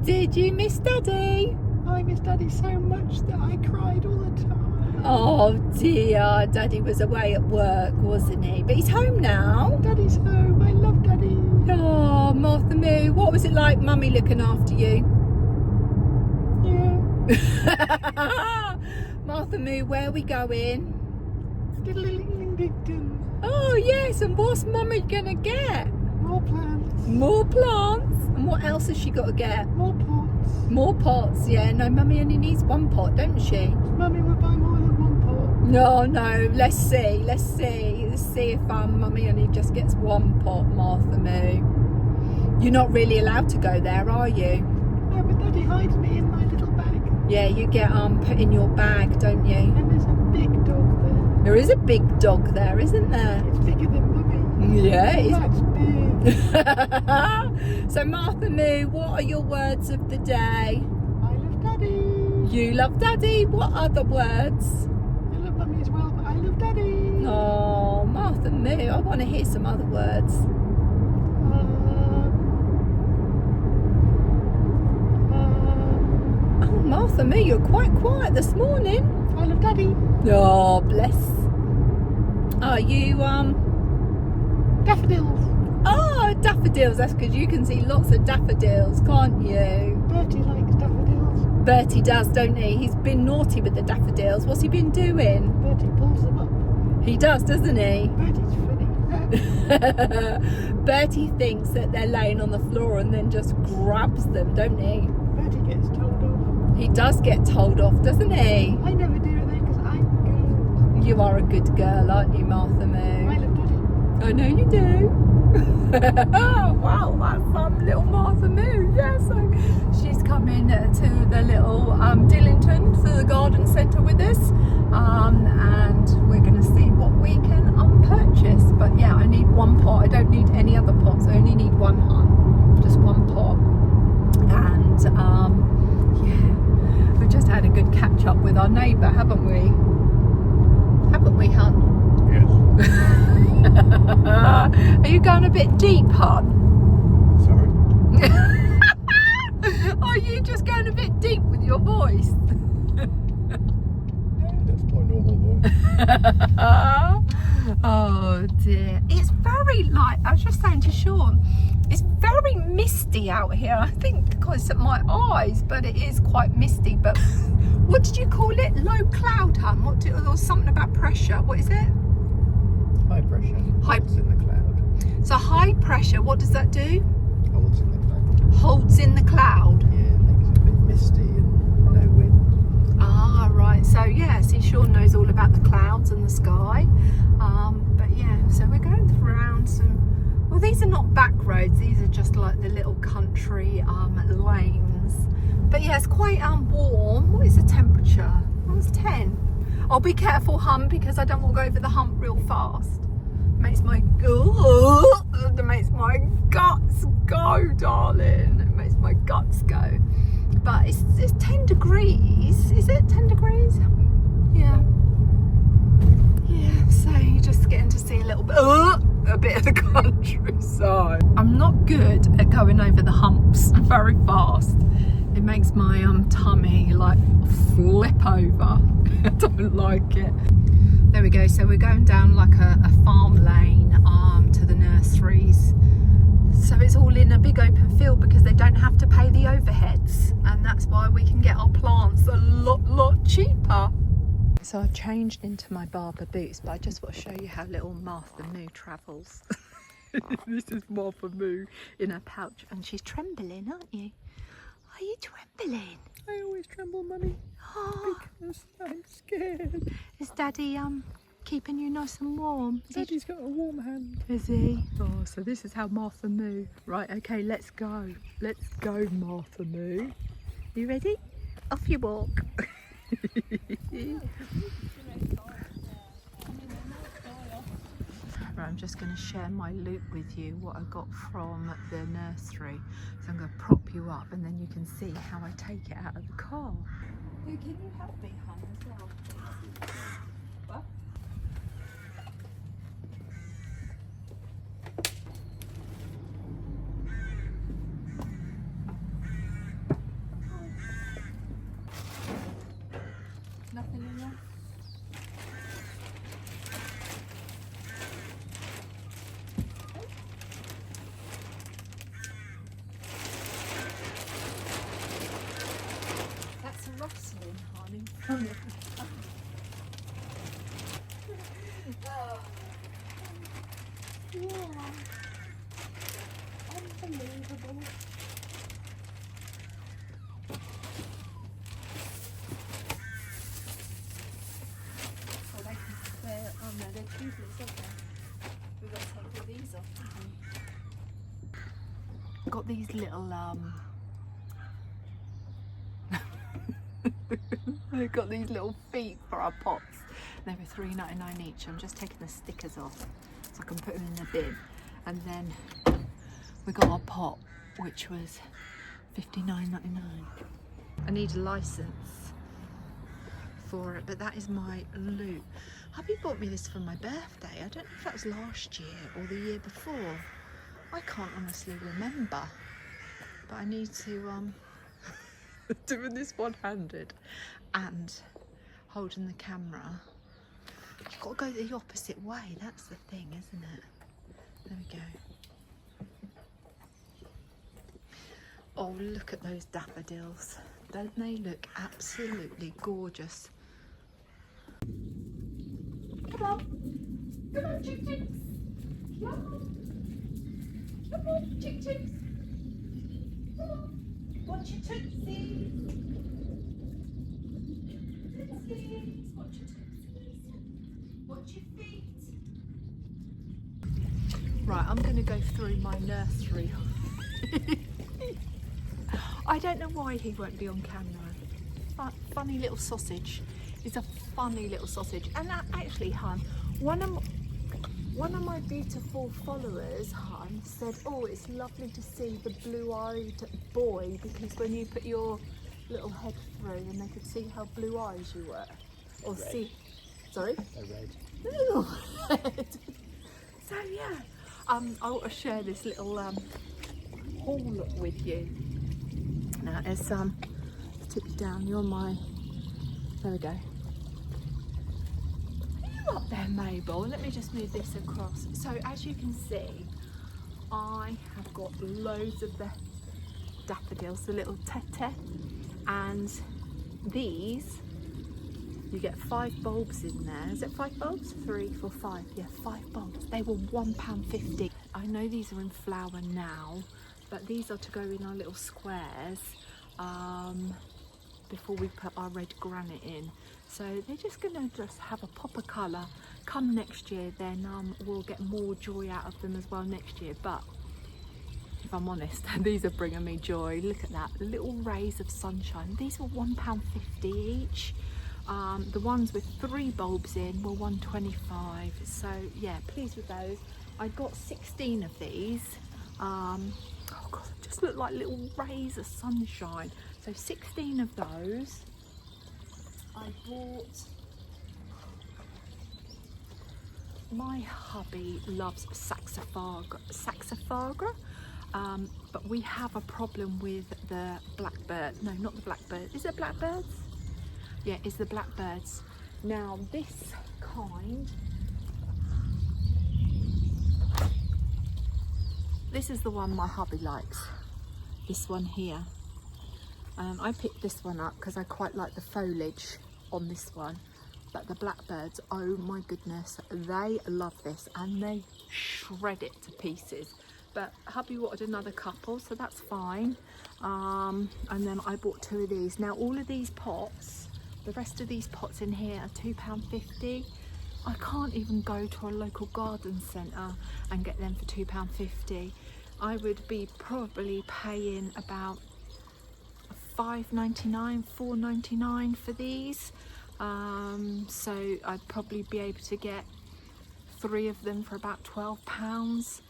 [SPEAKER 1] Did you miss Daddy?
[SPEAKER 2] I miss Daddy so much that I cried all the time.
[SPEAKER 1] Oh dear, Daddy was away at work, wasn't he? But he's home now.
[SPEAKER 2] Daddy's home. I love Daddy.
[SPEAKER 1] Oh, Martha Moo, what was it like, Mummy looking after you?
[SPEAKER 2] Yeah.
[SPEAKER 1] Martha Moo, where are we going?
[SPEAKER 2] Diddle-ding-ding-ding-ding.
[SPEAKER 1] Oh yes, and what's Mummy gonna get?
[SPEAKER 2] More plants.
[SPEAKER 1] More plants? And what else has she got to get?
[SPEAKER 2] More pots.
[SPEAKER 1] More pots, yeah. No, Mummy only needs one pot, don't she?
[SPEAKER 2] Mummy will buy more than one pot.
[SPEAKER 1] No, let's see if Mummy only just gets one pot, Martha Moo. You're not really allowed to go there, are you?
[SPEAKER 2] No, but Daddy hides me in my little bag.
[SPEAKER 1] Yeah, you get put in your bag, don't you?
[SPEAKER 2] And there's a big dog there.
[SPEAKER 1] There is a big dog there, isn't there?
[SPEAKER 2] It's bigger than Mummy.
[SPEAKER 1] Yeah, it is.
[SPEAKER 2] That's big.
[SPEAKER 1] So Martha Moo, what are your words of the day?
[SPEAKER 2] I love Daddy.
[SPEAKER 1] You love Daddy. What other words?
[SPEAKER 2] I love Mummy as well, but I love Daddy.
[SPEAKER 1] Oh, Martha Moo, I want to hear some other words. Oh, Martha Moo, you're quite quiet this morning.
[SPEAKER 2] I love Daddy.
[SPEAKER 1] Oh, bless. Are you
[SPEAKER 2] Daffodils.
[SPEAKER 1] Oh, daffodils. That's because you can see lots of daffodils, can't you?
[SPEAKER 2] Bertie likes daffodils.
[SPEAKER 1] Bertie does, don't he? He's been naughty with the daffodils. What's he been doing?
[SPEAKER 2] Bertie pulls them up.
[SPEAKER 1] He does, doesn't he?
[SPEAKER 2] Bertie's funny.
[SPEAKER 1] Bertie thinks that they're laying on the floor and then just grabs them, don't he?
[SPEAKER 2] Bertie gets told off.
[SPEAKER 1] He does get told off, doesn't he?
[SPEAKER 2] I never do it though because I'm good.
[SPEAKER 1] You are a good girl, aren't you, Martha Moo?
[SPEAKER 2] I love Daddy.
[SPEAKER 1] I know you do. Wow, that's little Martha Moo. Yeah, so she's coming to the little Dillington, to the garden centre with us, and we're going to see what we can purchase. But yeah, I need one pot. I don't need any other pots. I only need one, hun. Just one pot. And yeah, we've just had a good catch up with our neighbour, haven't we? Haven't we, hun?
[SPEAKER 2] Yes.
[SPEAKER 1] Are you going a bit deep, hon?
[SPEAKER 2] Sorry.
[SPEAKER 1] Are you just going a bit deep with your voice?
[SPEAKER 2] That's my normal voice.
[SPEAKER 1] Oh dear. It's very light. I was just saying to Sean, it's very misty out here. I think because of my eyes, but it is quite misty. But what did you call it? Low cloud, hun? Or something about pressure. What is it?
[SPEAKER 2] High pressure. Holds in the cloud.
[SPEAKER 1] So high pressure, what does that do?
[SPEAKER 2] Holds in the cloud.
[SPEAKER 1] Holds in the cloud.
[SPEAKER 2] Yeah, makes it a bit misty and no wind.
[SPEAKER 1] Ah, right. So yeah, see, Sean knows all about the clouds and the sky. But yeah, so we're going around some. Well, these are not back roads. These are just like the little country lanes. But yeah, it's quite warm. What is the temperature? Oh, it's 10. I'll be careful, hun, because I don't want to go over the hump real fast. Makes my guts go, darling. It makes my guts go. But it's 10 degrees. Is it 10 degrees? Yeah. Yeah. So you're just getting to see a little bit of the countryside. I'm not good at going over the humps very fast. It makes my tummy like flip over. I don't like it. There we go. So we're going down like a farm lane to the nurseries. So it's all in a big open field because they don't have to pay the overheads, and that's why we can get our plants a lot cheaper. So I've changed into my Barber boots, but I just want to show you how little Martha Moo travels. This is Martha Moo in her pouch, and she's trembling, aren't you? Are you trembling?
[SPEAKER 2] I always tremble, Mummy, because I'm scared.
[SPEAKER 1] Is Daddy keeping you nice and warm?
[SPEAKER 2] Daddy's got a warm hand.
[SPEAKER 1] Is he? Oh, so this is how Martha Moo. Right, okay, let's go. Let's go, Martha Moo. You ready? Off you walk. Right, I'm just going to share my loot with you, what I got from the nursery. So I'm going to prop you up and then you can see how I take it out of the car. Hey, can you help me, hon, as well? What? Nothing in there? That's a rustling, hon, in front of the Wow. Unbelievable. So they can spare, oh no, they're tubeless, aren't they? We've got to take all these off, haven't we? Got these little, we've got these little feet for our pots. They were $3.99 each. I'm just taking the stickers off so I can put them in the bin. And then we got our pot, which was $59.99. I need a license for it, but that is my loot. Hubby bought me this for my birthday. I don't know if that was last year or the year before. I can't honestly remember, but I need to doing this one-handed and holding the camera. You've got to go the opposite way, that's the thing, isn't it? There we go. Oh, look at those daffodils. Don't they look absolutely gorgeous? Come on. Come on, chick chicks. Come on. Come on, chick chicks. Come on. Watch your tootsies. Tootsies. Watch your tootsies. Watch your feet. Right, I'm going to go through my nursery. I don't know why he won't be on camera. Funny little sausage. He's a funny little sausage. And actually, hun, one of my beautiful followers, hun, said, oh, it's lovely to see the blue-eyed boy, because when you put your little head through and they could see how blue eyes you were. Or
[SPEAKER 2] Red.
[SPEAKER 1] see, sorry?
[SPEAKER 2] A red.
[SPEAKER 1] Little red. So yeah, I want to share this little haul with you. Now it's tip you down, you're my, there we go. Are you up there, Mabel? Let me just move this across. So as you can see, I have got loads of the daffodils, the little tete, and these, you get 5 bulbs in there. Is it 5 bulbs? 3, 4, 5. Yeah, 5 bulbs. They were £1.50. I know these are in flower now, but these are to go in our little squares before we put our red granite in. So they're just gonna just have a pop of colour. Come next year, then we'll get more joy out of them as well next year. But if I'm honest, these are bringing me joy. Look at that, little rays of sunshine. These were £1.50 each. The ones with 3 bulbs in were $1.25. So yeah, pleased with those. I got 16 of these. Oh god, they just look like little rays of sunshine. So 16 of those. I bought, my hubby loves saxifraga, but we have a problem with the blackbird. No, not the blackbird. Is it blackbirds? Yeah, it's the blackbirds. Now this kind, This is the one my hubby likes. This one here. I picked this one up because I quite like the foliage on this one. But the blackbirds, oh my goodness, they love this and they shred it to pieces. But hubby wanted another couple, so that's fine. And then I bought 2 of these. Now all of these pots, the rest of these pots in here are £2.50. I can't even go to a local garden centre and get them for £2.50. I would be probably paying about £5.99, £4.99 for these. So I'd probably be able to get 3 of them for about £12.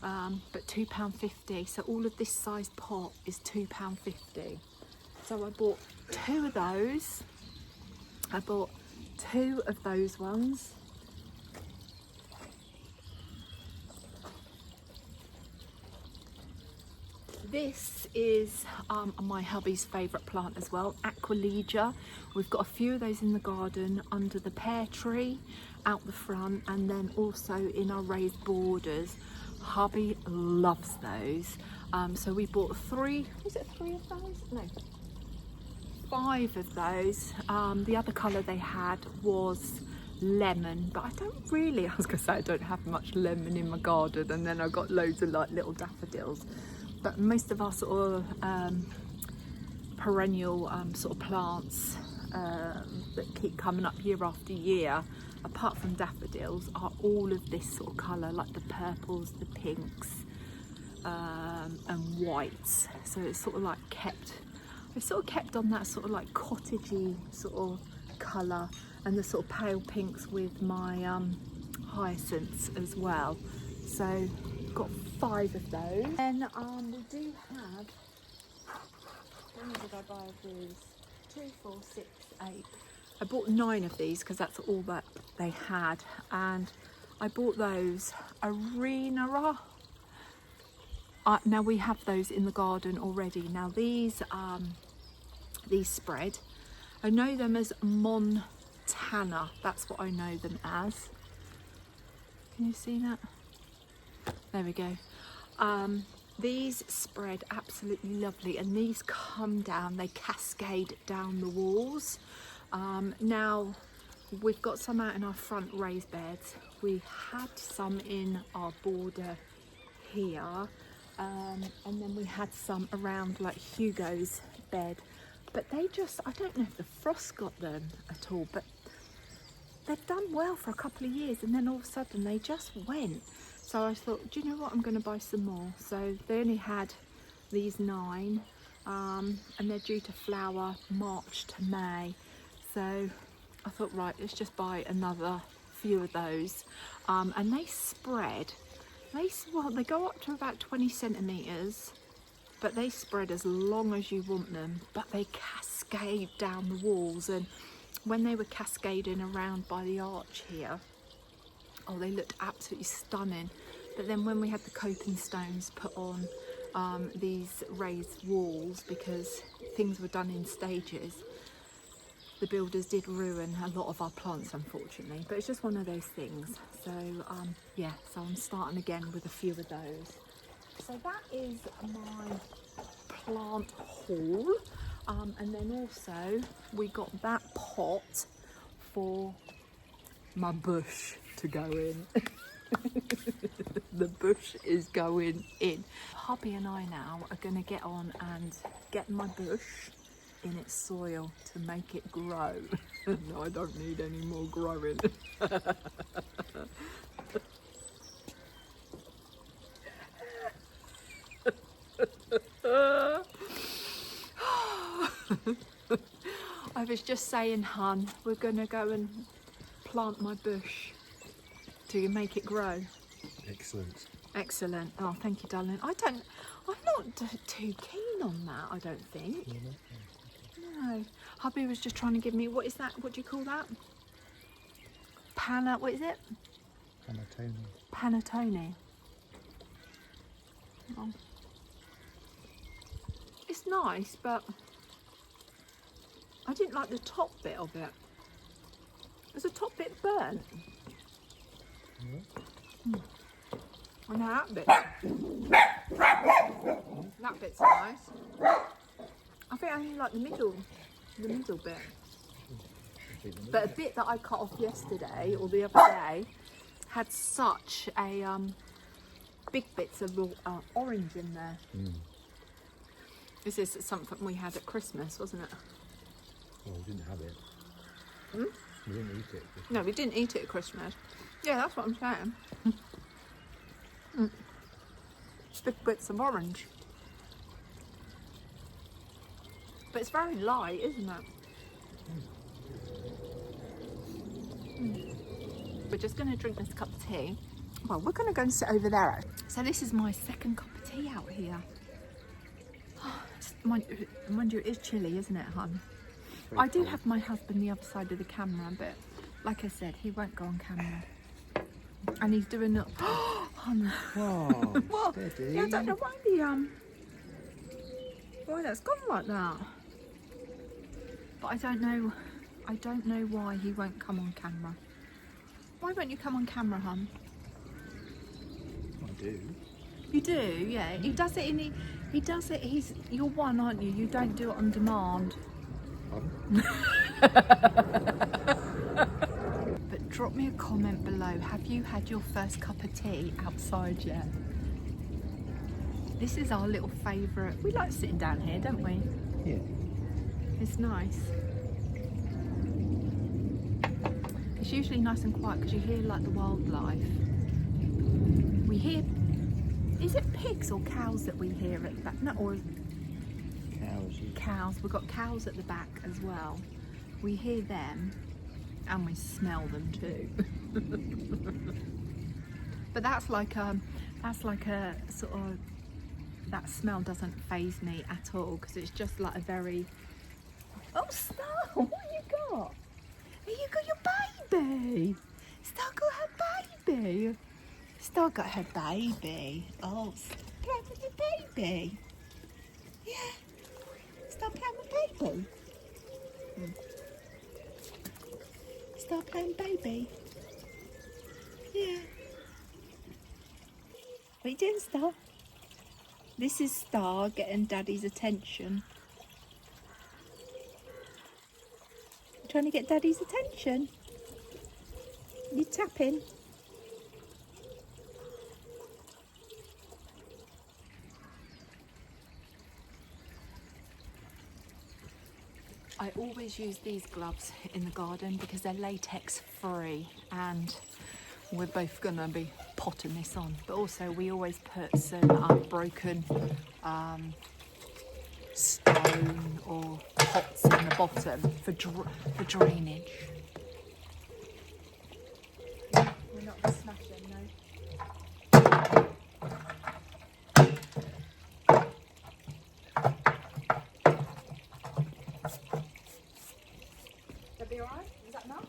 [SPEAKER 1] But £2.50. So all of this size pot is £2.50. So I bought 2 of those. I bought 2 of those ones. This is my hubby's favourite plant as well, Aquilegia. We've got a few of those in the garden under the pear tree out the front, and then also in our raised borders. Hubby loves those. So we bought 3, was it 3 of those? No, 5 of those. The other colour they had was lemon, but I was going to say I don't have much lemon in my garden, and then I got loads of like little daffodils. But most of our sort of perennial sort of plants that keep coming up year after year, apart from daffodils, are all of this sort of colour, like the purples, the pinks, and whites. So it's sort of like it's sort of kept on that sort of like cottagey sort of colour, and the sort of pale pinks with my hyacinths as well. So got 5 of those. And we do have, how many did I buy of these? 2, 4, 6, 8. I bought 9 of these because that's all that they had, and I bought those Arenera. Now we have those in the garden already. Now these spread. I know them as Montana. That's what I know them as. Can you see that? There we go. These spread absolutely lovely, and these come down, they cascade down the walls. Now we've got some out in our front raised beds. We had some in our border here, and then we had some around like Hugo's bed, but they just, I don't know if the frost got them at all, but they've done well for a couple of years, and then all of a sudden they just went. So I thought, do you know what, I'm going to buy some more. So they only had these 9, and they're due to flower March to May. So I thought, right, let's just buy another few of those. And they spread. They go up to about 20 centimetres, but they spread as long as you want them. But they cascade down the walls, and when they were cascading around by the arch here, oh, they looked absolutely stunning. But then when we had the coping stones put on these raised walls, because things were done in stages, the builders did ruin a lot of our plants, unfortunately. But it's just one of those things. So yeah, so I'm starting again with a few of those. So that is my plant haul. And then also we got that pot for my bush to go in. The bush is going in. Hubby and I now are going to get on and get my bush in its soil to make it grow. No, I don't need any more growing. I was just saying, hun, we're going to go and plant my bush to make it grow.
[SPEAKER 2] Excellent.
[SPEAKER 1] Excellent. Oh, thank you, darling. I'm not too keen on that, I don't think. No. Hubby was just trying to give me, what is that? What do you call that? What is it?
[SPEAKER 2] Panettone.
[SPEAKER 1] Panettone. Oh. It's nice, but I didn't like the top bit of it. Was the top bit burnt?
[SPEAKER 2] Yeah.
[SPEAKER 1] Mm. And that bit's nice. I think I only like the middle bit. But a bit that I cut off yesterday or the other day had such a big bits of orange in there. This is something we had at Christmas, wasn't it?
[SPEAKER 2] Well, we didn't have it. We didn't eat it.
[SPEAKER 1] No, we didn't eat it at Christmas. Yeah, that's what I'm saying. Big bits of orange. But it's very light, isn't it? We're just going to drink this cup of tea. Well, we're going to go and sit over there. So this is my second cup of tea out here. Mind you, it is chilly, isn't it, hon? I do have my husband the other side of the camera, but like I said, he won't go on camera. And he's doing it. Hon.
[SPEAKER 2] Wow,
[SPEAKER 1] Well,
[SPEAKER 2] steady.
[SPEAKER 1] yeah, I don't know why that's gone like that. But I don't know why he won't come on camera. Why won't you come on camera, hon?
[SPEAKER 2] I do.
[SPEAKER 1] You do, yeah. He does it you're one, aren't you? You don't do it on demand. But drop me a comment below. Have you had your first cup of tea outside yet? This is our little favourite. We like sitting down here, don't we?
[SPEAKER 2] Yeah.
[SPEAKER 1] It's nice. It's usually nice and quiet because you hear like the wildlife. We hear, is it pigs or cows that we hear at the back? No, or
[SPEAKER 2] Cows.
[SPEAKER 1] cows. We've got cows at the back as well. We hear them and we smell them too. But that's like a sort of, that smell doesn't faze me at all because it's just like a very, oh Star, what you got? You got your baby. Star got her baby. Star got her baby. Oh, play with your baby. Yeah. Star playing with baby. Star playing baby. Yeah. What are you doing, Star? This is Star getting Daddy's attention. You trying to get Daddy's attention? You tapping? I always use these gloves in the garden because they're latex free and we're both gonna be potting this on, but also we always put some broken stone or pots in the bottom for drainage. We're not smashing, no. That'll be alright? Is that enough?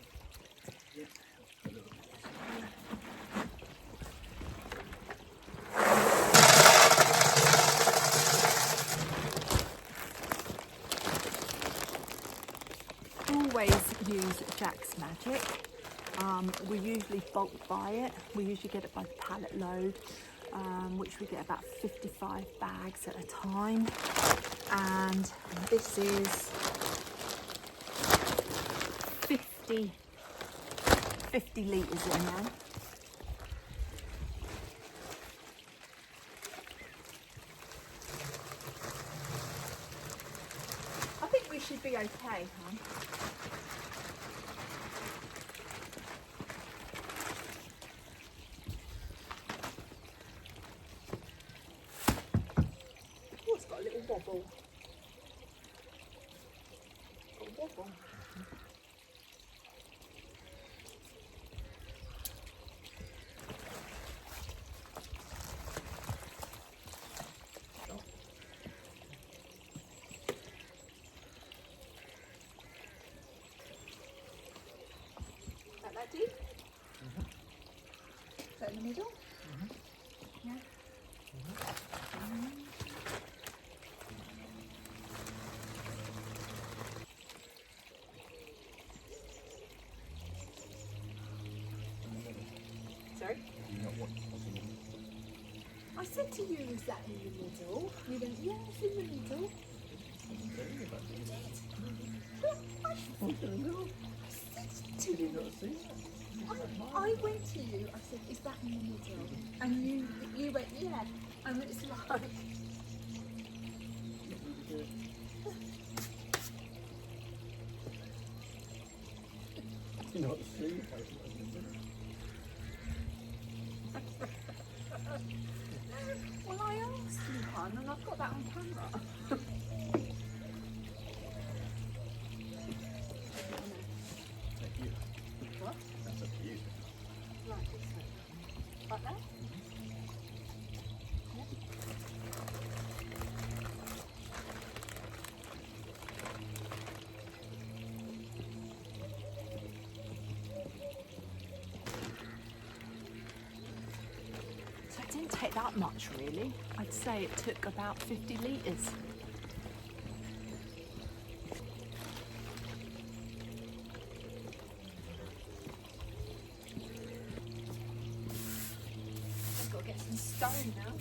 [SPEAKER 1] Always use Jack's Magic. We usually bulk buy it. We usually get it by the pallet load, which we get about 55 bags at a time. And this is 50 litres in there. I think we should be okay, hon. Oh, it's got a little wobble. Got a wobble. That deep? Is that in the middle? Yeah. Sorry?
[SPEAKER 2] You know what's possible.
[SPEAKER 1] said to you, is that in the middle? You went, yeah, it's in the middle. You did.
[SPEAKER 2] Did you not see that?
[SPEAKER 1] I went to you, I said, is that in the middle? And you went, yeah. And it's like...
[SPEAKER 2] You not see that?
[SPEAKER 1] Well, I asked you, hon, and I've got that on camera.
[SPEAKER 2] Thank you.
[SPEAKER 1] What?
[SPEAKER 2] That's up to you.
[SPEAKER 1] Right, this way. Like that? So it didn't take that much, really. I'd say it took about 50 litres. I've got to get some stone now.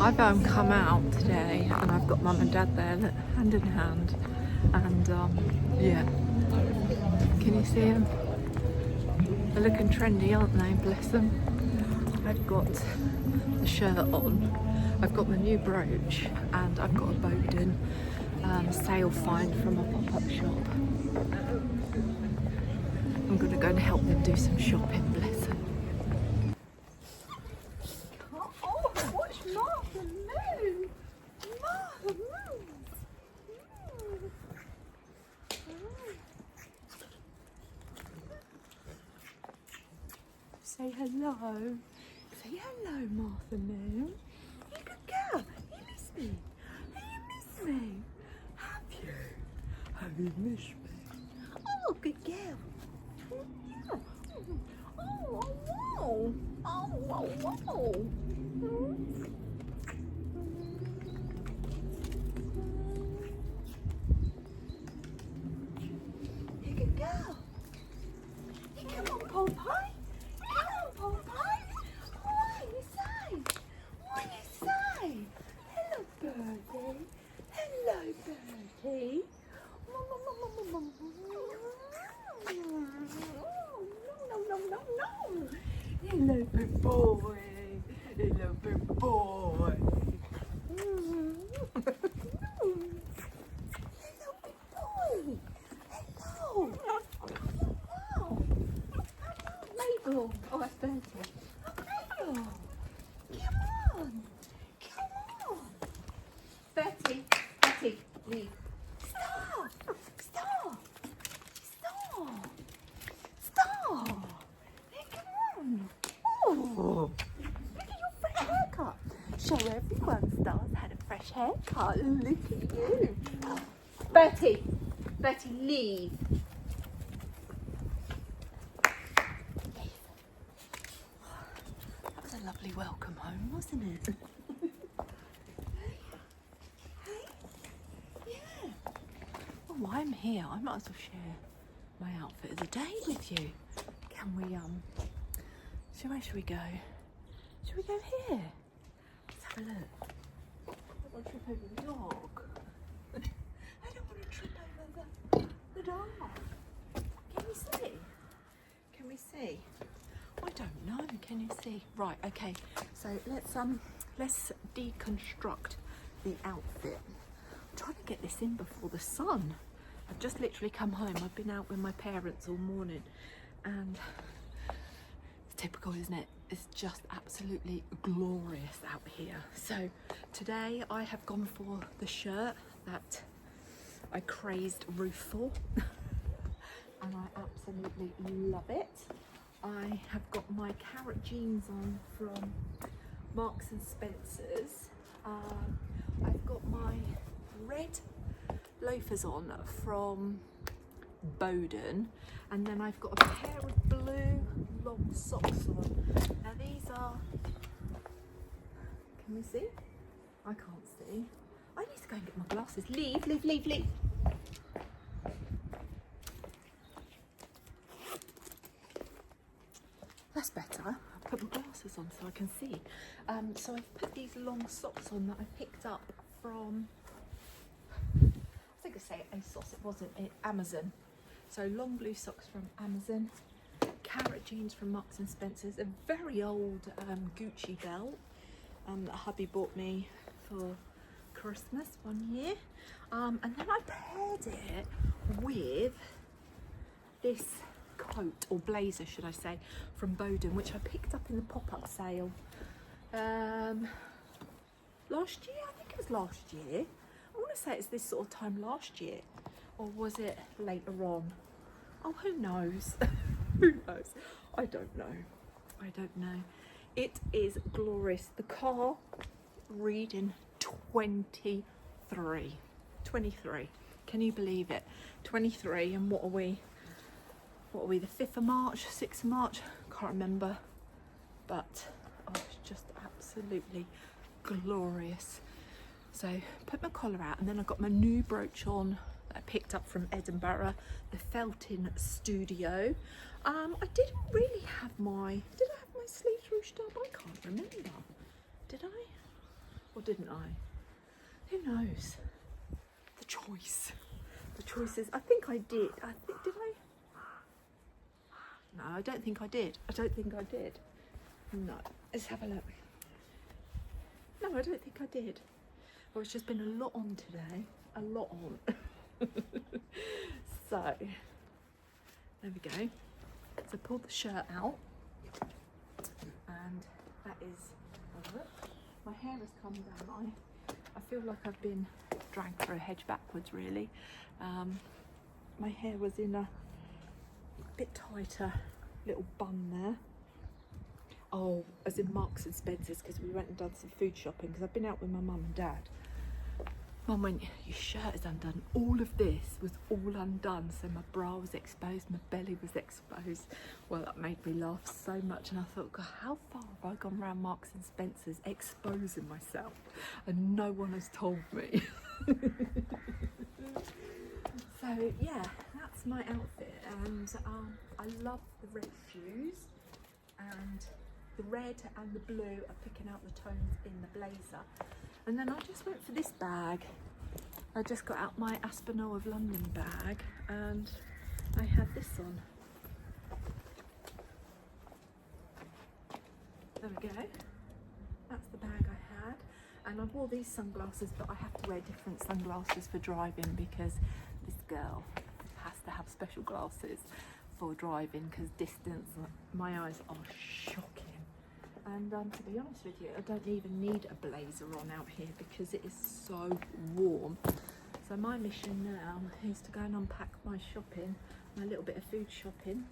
[SPEAKER 1] I've come out today and I've got mum and dad there, look, hand in hand, and yeah, can you see them? They're looking trendy, aren't they? Bless them. I've got the shirt on, I've got my new brooch, and I've got a Bowden sale find from a pop-up shop. I'm going to go and help them do some shopping, bless them. Oh, watch Martha move! Martha move! Say hello. Say hello, Martha Moo. You good girl. You miss me. Have you missed me? Have you? Have you missed me? Oh, good girl. Yeah. Oh, wow. Oh, wow, wow. You good girl. You come on, Popeye. Come on, Popeye. What you say? What you say? Hello, birdie. Hello, birdie. No, no, no, no, no. Hello, big boy. Hello, big boy. Hello, big boy. Hello. Wow. Mabel. Oh, that's Bertie. Oh, Mabel. Come on. Come on. Bertie. Bertie, leave. Stop. Stop. Stop. Stop. Hey, come on. Oh. Look at your fresh haircut. Show everyone Star's had a fresh haircut. Look at you. Bertie. Bertie, leave. That was a lovely welcome home, wasn't it? Hey? Yeah. Well, I'm here. I might as well share my outfit of the day with you. Can we, where should we go? Should we go here? Let's have a look. I don't want to trip over the dog. I don't want to trip over the dog. Can you see? Can we see? I don't know. Can you see? Right. Okay. So let's deconstruct the outfit. I'm trying to get this in before the sun. I've just literally come home. I've been out with my parents all morning, and it's typical, isn't it? It's just absolutely glorious out here. So today I have gone for the shirt that I crazed Ruth for. And I absolutely love it. I have got my carrot jeans on from Marks and Spencer's. I've got my red loafers on from Bowden, and then I've got a pair of blue long socks on. Now these are, can we see? I can't see. I need to go and get my glasses. Leave. That's better. I'll put my glasses on so I can see. So I've put these long socks on that I picked up from, I think I say ASOS, it wasn't, Amazon. So long blue socks from Amazon, carrot jeans from Marks and Spencer's, a very old Gucci belt that hubby bought me for Christmas one year. And then I paired it with this coat, or blazer should I say, from Bowden, which I picked up in the pop-up sale last year. I think it was last year. I want to say it's this sort of time last year, or was it later on? Oh, who knows? Who knows? I don't know. It is glorious. The car reading 23. Can you believe it? 23, and what are we? What are we, the 5th of March, 6th of March? Can't remember. But oh, it's just absolutely glorious. So put my collar out, and then I've got my new brooch on that I picked up from Edinburgh, the Felton Studio. I didn't really have my, did I have my sleeves ruched up? I can't remember. Did I? Or didn't I? Who knows? The choices. I think I did. Did I? No, I don't think I did. No, let's have a look. No, I don't think I did. Well, it's just been a lot on today. A lot on. So, there we go. So pull the shirt out. And that is, my hair has come down. I feel like I've been dragged through a hedge backwards, really. My hair was in a bit tighter little bun there. Oh, as in Marks and Spencer's, because we went and done some food shopping, because I've been out with my mum and dad. Mum went, your shirt is undone. All of this was all undone. So my bra was exposed, my belly was exposed. Well, that made me laugh so much. And I thought, God, how far have I gone around Marks and Spencer's exposing myself? And no one has told me. So yeah, that's my outfit. And I love the red shoes. And the red and the blue are picking out the tones in the blazer. And then I just went for this bag. I just got out my Aspinal of London bag, and I had this on. There we go. That's the bag I had. And I wore these sunglasses, but I have to wear different sunglasses for driving because this girl has to have special glasses for driving because distance, my eyes are shocking. And to be honest with you, I don't even need a blazer on out here because it is so warm. So my mission now is to go and unpack my shopping, my little bit of food shopping,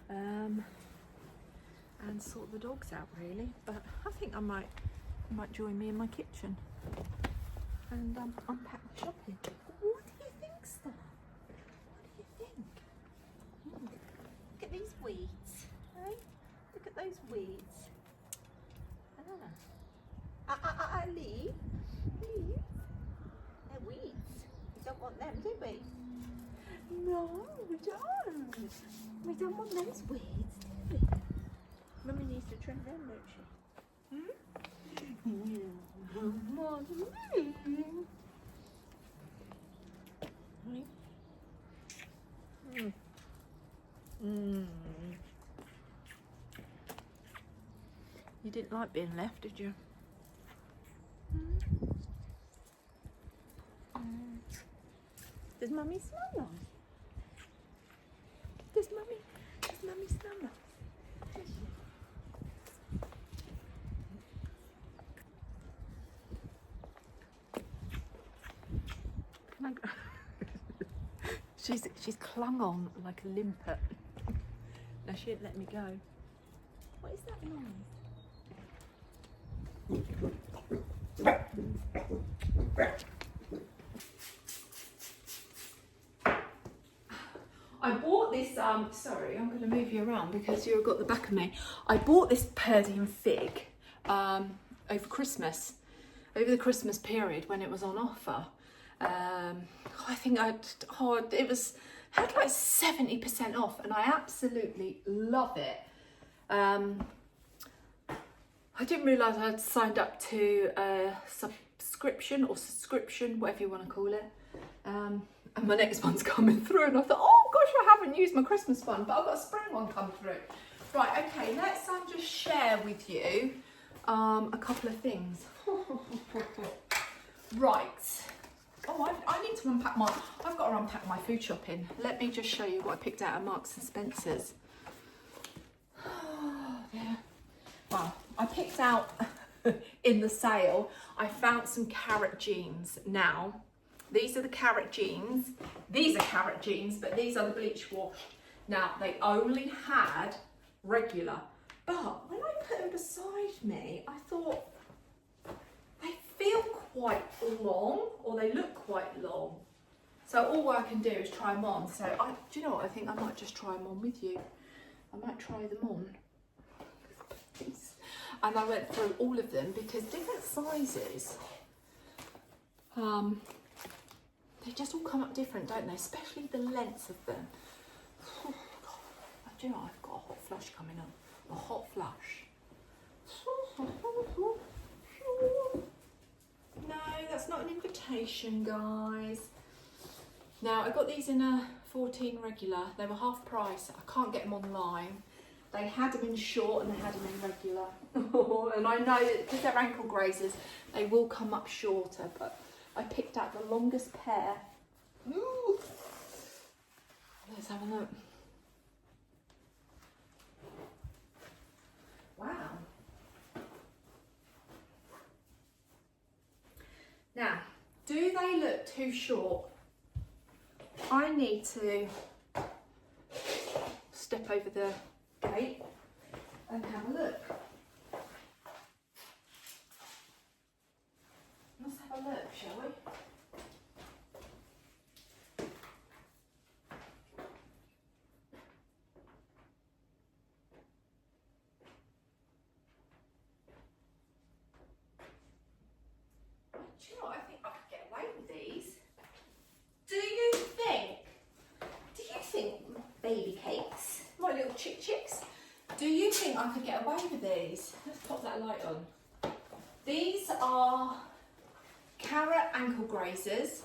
[SPEAKER 1] and sort the dogs out really. But I think I might join me in my kitchen and unpack the shopping. What do you think, Star? What do you think? Look at these weeds, eh? Look at those weeds. Leave. They're weeds. We don't want them, do we? No, we don't. We don't want those weeds, do we? Mummy needs to trim them, don't she? You didn't like being left, did you? Does Mummy smell nice? Does Mummy smell nice? Does she? Can I go? She's clung on like a limpet. No, she didn't let me go. What is that noise? I bought this, sorry, I'm going to move you around because you've got the back of me. I bought this Purdy and Fig over Christmas, over the Christmas period when it was on offer. I think it was, had like 70% off, and I absolutely love it. I didn't realise I'd signed up to a subscription, whatever you want to call it. And my next one's coming through, and I thought, oh gosh, I haven't used my Christmas one, but I've got a spring one come through. Right, okay, let's just share with you a couple of things. Right. Oh, I need to unpack I've got to unpack my food shopping. Let me just show you what I picked out at Marks and Spencer's. There. Well, I picked out in the sale, I found some carrot jeans. Now, these are the carrot jeans. These are carrot jeans, but these are the bleach washed. Now, they only had regular, but when I put them beside me, I thought they feel quite long, or they look quite long. So all I can do is try them on. So do you know what? I think I might just try them on with you. I might try them on. And I went through all of them because different sizes, they just all come up different, don't they? Especially the lengths of them. Oh, God. Do you know, I've got a hot flush coming up. A hot flush. No, that's not an invitation, guys. Now, I got these in a 14 regular. They were half price. I can't get them online. They had them in short and they had them in regular. And I know that because they're ankle grazers, they will come up shorter, but I picked out the longest pair. Ooh. Let's have a look. Wow. Now, do they look too short? I need to step over the gate and have a look. Let's have a look, shall we? Do you know what? I think I could get away with these. Do you think, baby cakes, my little chicks, do you think I could get away with these? Let's pop that light on. These are carrot ankle grazers,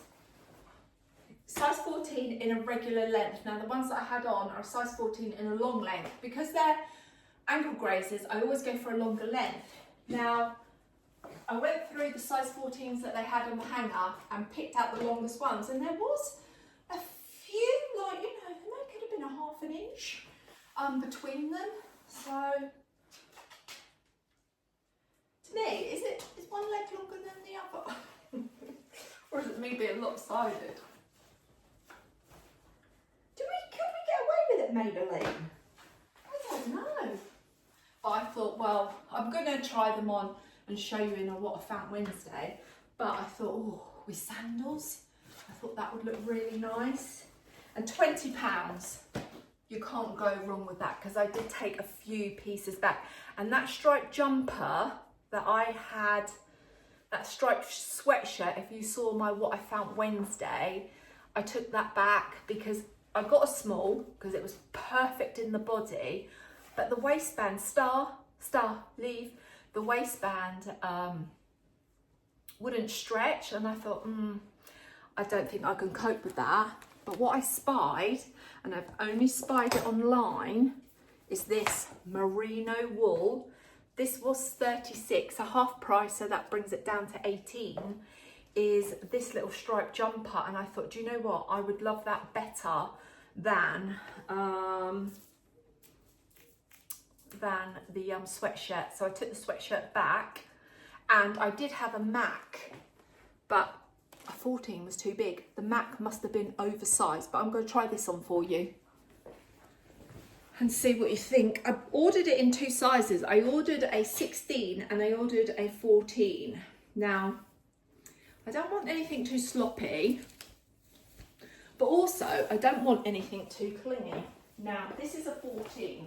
[SPEAKER 1] size 14 in a regular length. Now the ones that I had on are size 14 in a long length. Because they're ankle grazers, I always go for a longer length. Now, I went through the size 14s that they had on the hanger and picked out the longest ones, and there was a few, like, you know, there could have been a half an inch between them. So, to me, is one leg longer than the other? Or is it me being lopsided? Could we get away with it, Maybelline? I don't know. But I thought, well, I'm going to try them on and show you in what I found Wednesday. But I thought, oh, with sandals, I thought that would look really nice. And £20, you can't go wrong with that, because I did take a few pieces back. And that striped jumper that I had, that striped sweatshirt, if you saw my what I found Wednesday, I took that back because I got a small because it was perfect in the body, but the waistband, leave, the waistband wouldn't stretch, and I thought, I don't think I can cope with that. But what I spied, and I've only spied it online, is this merino wool. This was 36, a half price, so that brings it down to 18, is this little striped jumper. And I thought, do you know what? I would love that better than the sweatshirt. So I took the sweatshirt back, and I did have a MAC, but a 14 was too big. The MAC must have been oversized, but I'm going to try this on for you and see what you think. I ordered it in two sizes. I ordered a 16 and I ordered a 14. Now, I don't want anything too sloppy, But also, I don't want anything too clingy. Now, this is a 14.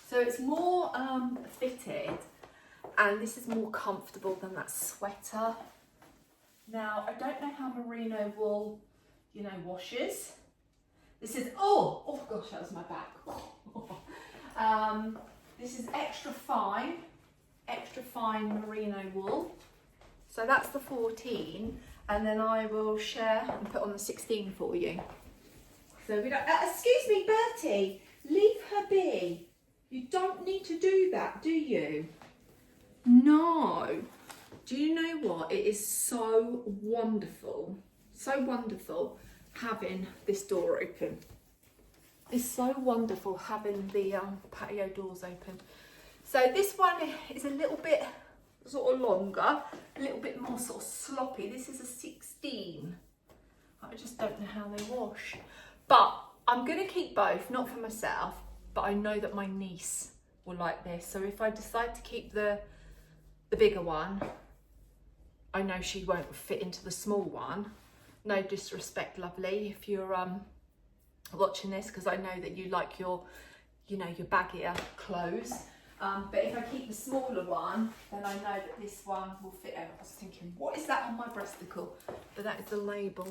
[SPEAKER 1] So it's more fitted, and this is more comfortable than that sweater. Now, I don't know how merino wool, you know, washes. This is, oh gosh, that was my back. This is extra fine merino wool. So that's the 14, and then I will share and put on the 16 for you. So we don't, excuse me, Bertie, leave her be. You don't need to do that, do you? No. Do you know what? It is so wonderful having this door open. It's so wonderful having the patio doors open. So this one is a little bit sort of longer, a little bit more sort of sloppy. This is a 16. I just don't know how they wash. But I'm going to keep both, not for myself, but I know that my niece will like this. So if I decide to keep the bigger one, I know she won't fit into the small one. No disrespect, lovely, if you're watching this, because I know that you like your, you know, your baggier clothes. But if I keep the smaller one, then I know that this one will fit out. I was thinking, what is that on my breasticle? But that is the label,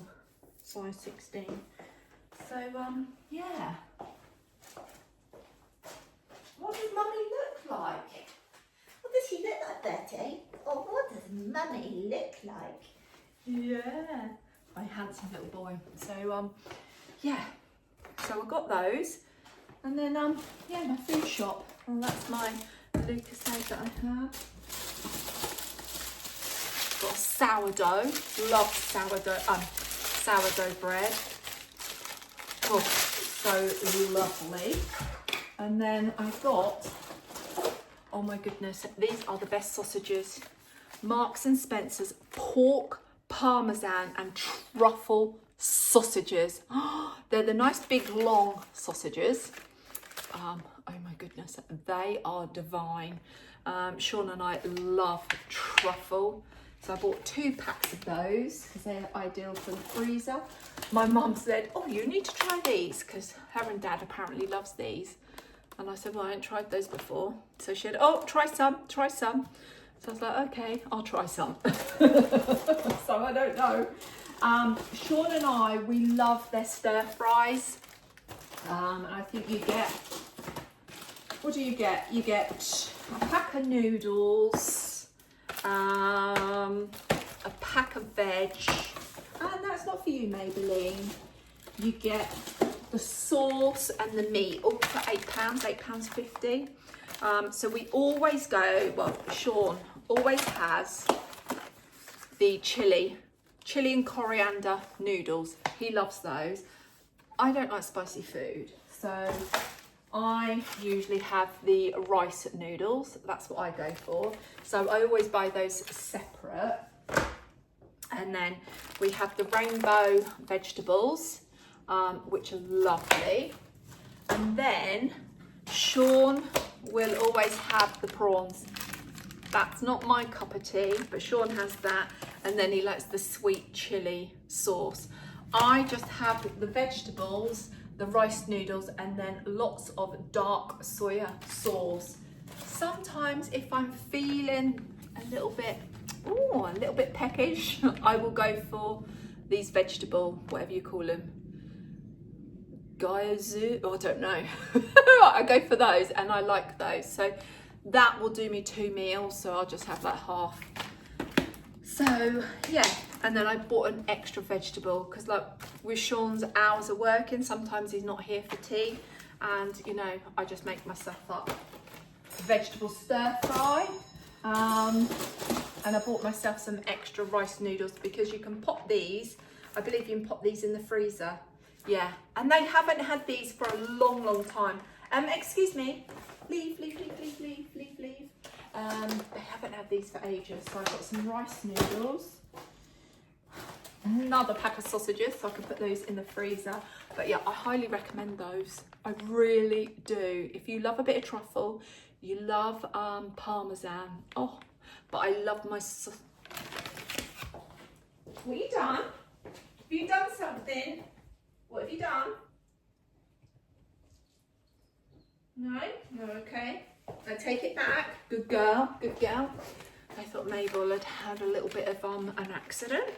[SPEAKER 1] size 16. So, yeah. What does Mummy look like?
[SPEAKER 3] What does she look like, Bertie? Or what does Mummy look like?
[SPEAKER 1] Yeah, my handsome little boy. So, yeah. So I got those. And then, yeah, my food shop. Well, that's my Lucasade that I have. Got sourdough. Love sourdough bread. Oh, so lovely. And then I got, oh my goodness, these are the best sausages. Marks and Spencer's pork, parmesan and truffle sausages. They're the nice big long sausages. Oh my goodness, they are divine. Sean and I love truffle. So I bought 2 packs of those because they're ideal for the freezer. My mum said, oh, you need to try these, because her and Dad apparently loves these. And I said, well, I ain't tried those before. So she said, oh, try some. So I was like, okay, I'll try some. So I don't know. Sean and I, we love their stir fries. And I think you get, what do you get? You get a pack of noodles, a pack of veg, and that's not for you, Maybelline. You get the sauce and the meat, all for £8, £8.50. So we always go, well, Sean always has the chili and coriander noodles. He loves those. I don't like spicy food, so I usually have the rice noodles. That's what I go for. So I always buy those separate. And then we have the rainbow vegetables, which are lovely. And then Sean will always have the prawns. That's not my cup of tea, but Sean has that. And then he likes the sweet chili sauce. I just have the vegetables, the rice noodles, and then lots of dark soya sauce. Sometimes if I'm feeling a little bit peckish, I will go for these vegetable, whatever you call them, gyozu, I don't know. I go for those and I like those. So that will do me 2 meals, so I'll just have like half. So yeah, and then I bought an extra vegetable because like with Sean's hours of working, sometimes he's not here for tea, and you know, I just make myself up vegetable stir fry. And I bought myself some extra rice noodles because you can pop these, I believe you can pop these in the freezer. Yeah, and they haven't had these for a long time. Excuse me, leave. They haven't had these for ages, so I've got some rice noodles, another pack of sausages, so I can put those in the freezer. But yeah, I highly recommend those. I really do. If you love a bit of truffle, you love parmesan. Oh, but I love my. What you done? something? What have you done? No? No, okay. I take it back. Good girl, good girl. I thought Mabel had had a little bit of an accident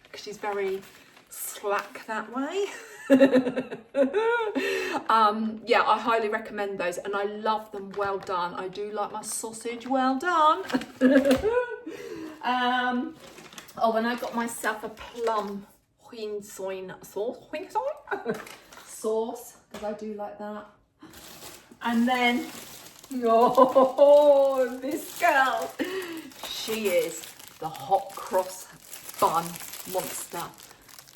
[SPEAKER 1] because she's very slack that way. Yeah, I highly recommend those, and I love them well done. I do like my sausage well done. Oh, and I got myself a plum sauce, because I do like that. And then, oh, this girl, she is the hot cross bun monster.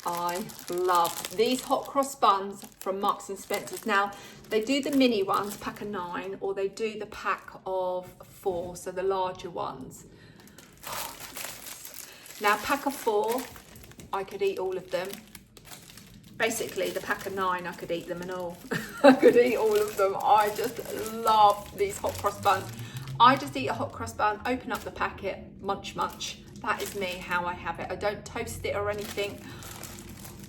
[SPEAKER 1] I love these hot cross buns from Marks and Spencer's. Now, they do the mini ones, pack of 9, or they do the pack of 4, so the larger ones. Now, pack of 4, I could eat all of them. Basically, the pack of 9, I could eat them and all. I could eat all of them. I just love these hot cross buns. I just eat a hot cross bun, open up the packet, munch, munch. That is me, how I have it. I don't toast it or anything.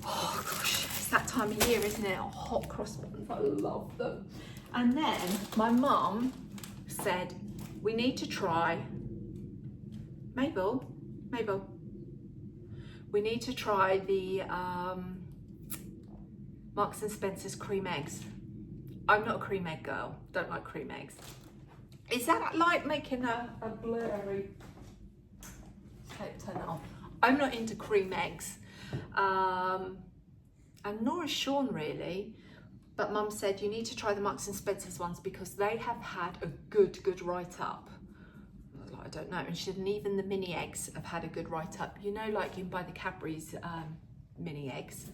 [SPEAKER 1] Oh gosh, it's that time of year, isn't it? Hot cross buns, I love them. And then my mum said, we need to try, Mabel, we need to try the Marks and Spencer's cream eggs. I'm not a cream egg girl, don't like cream eggs. Is that like making a blurry, turn it off. I'm not into cream eggs. And nor is Sean really, but Mum said you need to try the Marks and Spencer's ones because they have had a good write-up. I don't know, and she said, and even the mini eggs have had a good write-up. You know, like you can buy the Cadbury's mini eggs,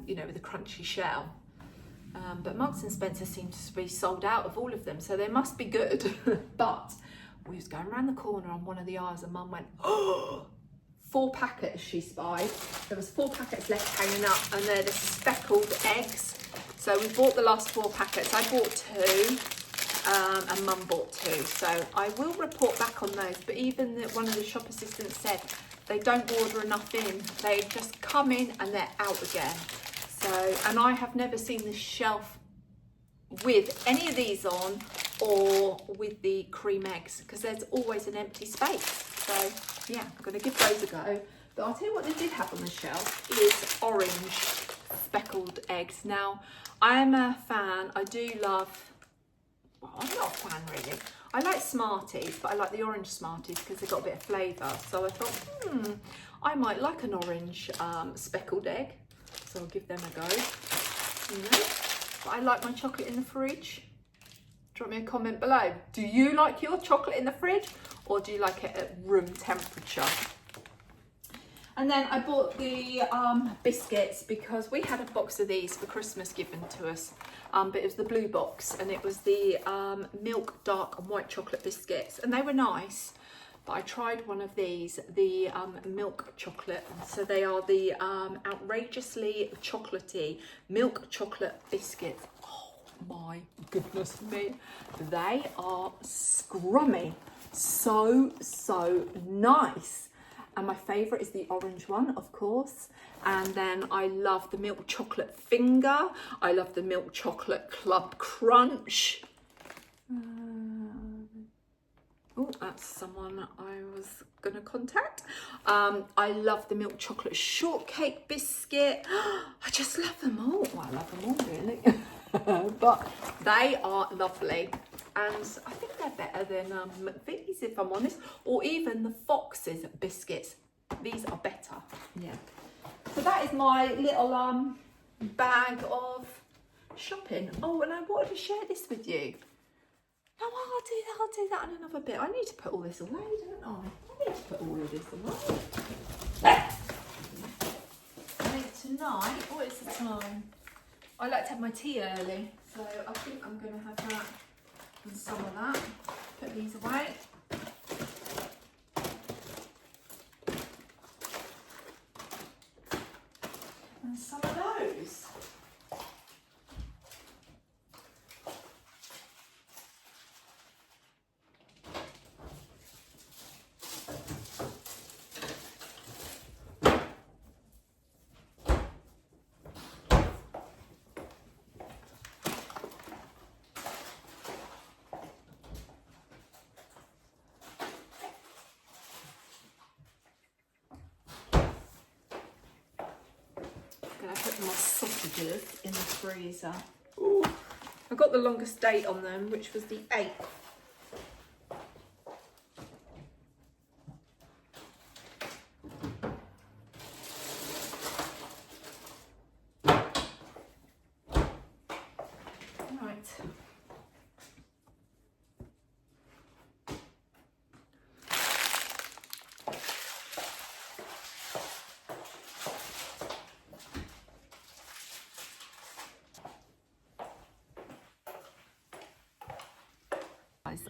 [SPEAKER 1] you know, with a crunchy shell. But Marks and Spencer seems to be sold out of all of them, so they must be good. But we was going around the corner on one of the aisles and Mum went, oh, 4 packets she spied. There was 4 packets left hanging up, and they're the speckled eggs. So we bought the last 4 packets. I bought 2, and Mum bought 2. So I will report back on those. But even one of the shop assistants said they don't order enough in. They just come in and they're out again. So, and I have never seen the shelf with any of these on or with the cream eggs because there's always an empty space. So yeah, I'm going to give those a go. But I'll tell you what they did have on the shelf is orange speckled eggs. Now, I am a fan. I do love, well, I'm not a fan really. I like Smarties, but I like the orange Smarties because they've got a bit of flavour. So I thought, I might like an orange speckled egg. So I'll give them a go. You know, but I like my chocolate in the fridge. Drop me a comment below. Do you like your chocolate in the fridge or do you like it at room temperature? And then I bought the biscuits because we had a box of these for Christmas given to us. But it was the blue box and it was the milk, dark and white chocolate biscuits. And they were nice. But I tried one of these, the milk chocolate. So they are the outrageously chocolatey milk chocolate biscuits. Oh my goodness me. They are scrummy. So nice. And my favourite is the orange one, of course. And then I love the milk chocolate finger. I love the milk chocolate club crunch. Oh, that's someone I was going to contact. I love the milk chocolate shortcake biscuit. I just love them all. Well, I love them all, really. But they are lovely. And I think they're better than McVitie's, if I'm honest. Or even the Fox's biscuits. These are better. Yeah. So that is my little bag of shopping. Oh, and I wanted to share this with you. No, I'll do that in another bit. I need to put all this away, don't I? I need to put all of this away. I think tonight, what is the time? I like to have my tea early, so I think I'm going to have that and some of that. Put these away. And some of those. put my sausages in the freezer. Ooh, I got the longest date on them, which was the 8th.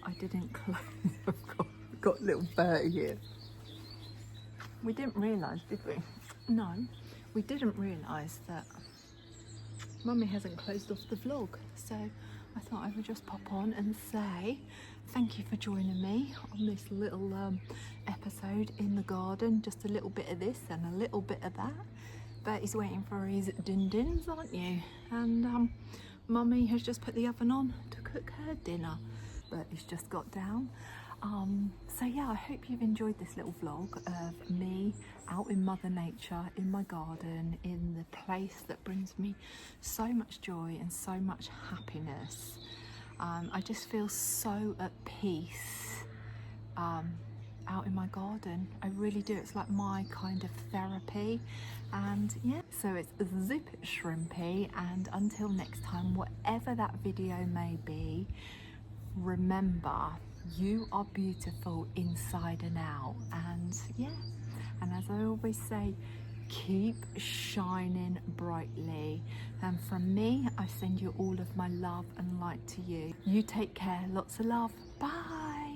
[SPEAKER 1] I didn't close. I've got little Bertie here. We didn't realise, did we? No, we didn't realise that Mummy hasn't closed off the vlog. So I thought I would just pop on and say thank you for joining me on this little episode in the garden. Just a little bit of this and a little bit of that. Bertie's waiting for his din-dins, aren't you? And Mummy has just put the oven on to cook her dinner. Bertie's just got down. So yeah, I hope you've enjoyed this little vlog of me out in Mother Nature, in my garden, in the place that brings me so much joy and so much happiness. I just feel so at peace out in my garden. I really do. It's like my kind of therapy. And yeah, so it's zip shrimpy, and until next time, whatever that video may be, remember, you are beautiful inside and out. And yeah, and as I always say, keep shining brightly. And from me, I send you all of my love and light to you. You take care. Lots of love. Bye.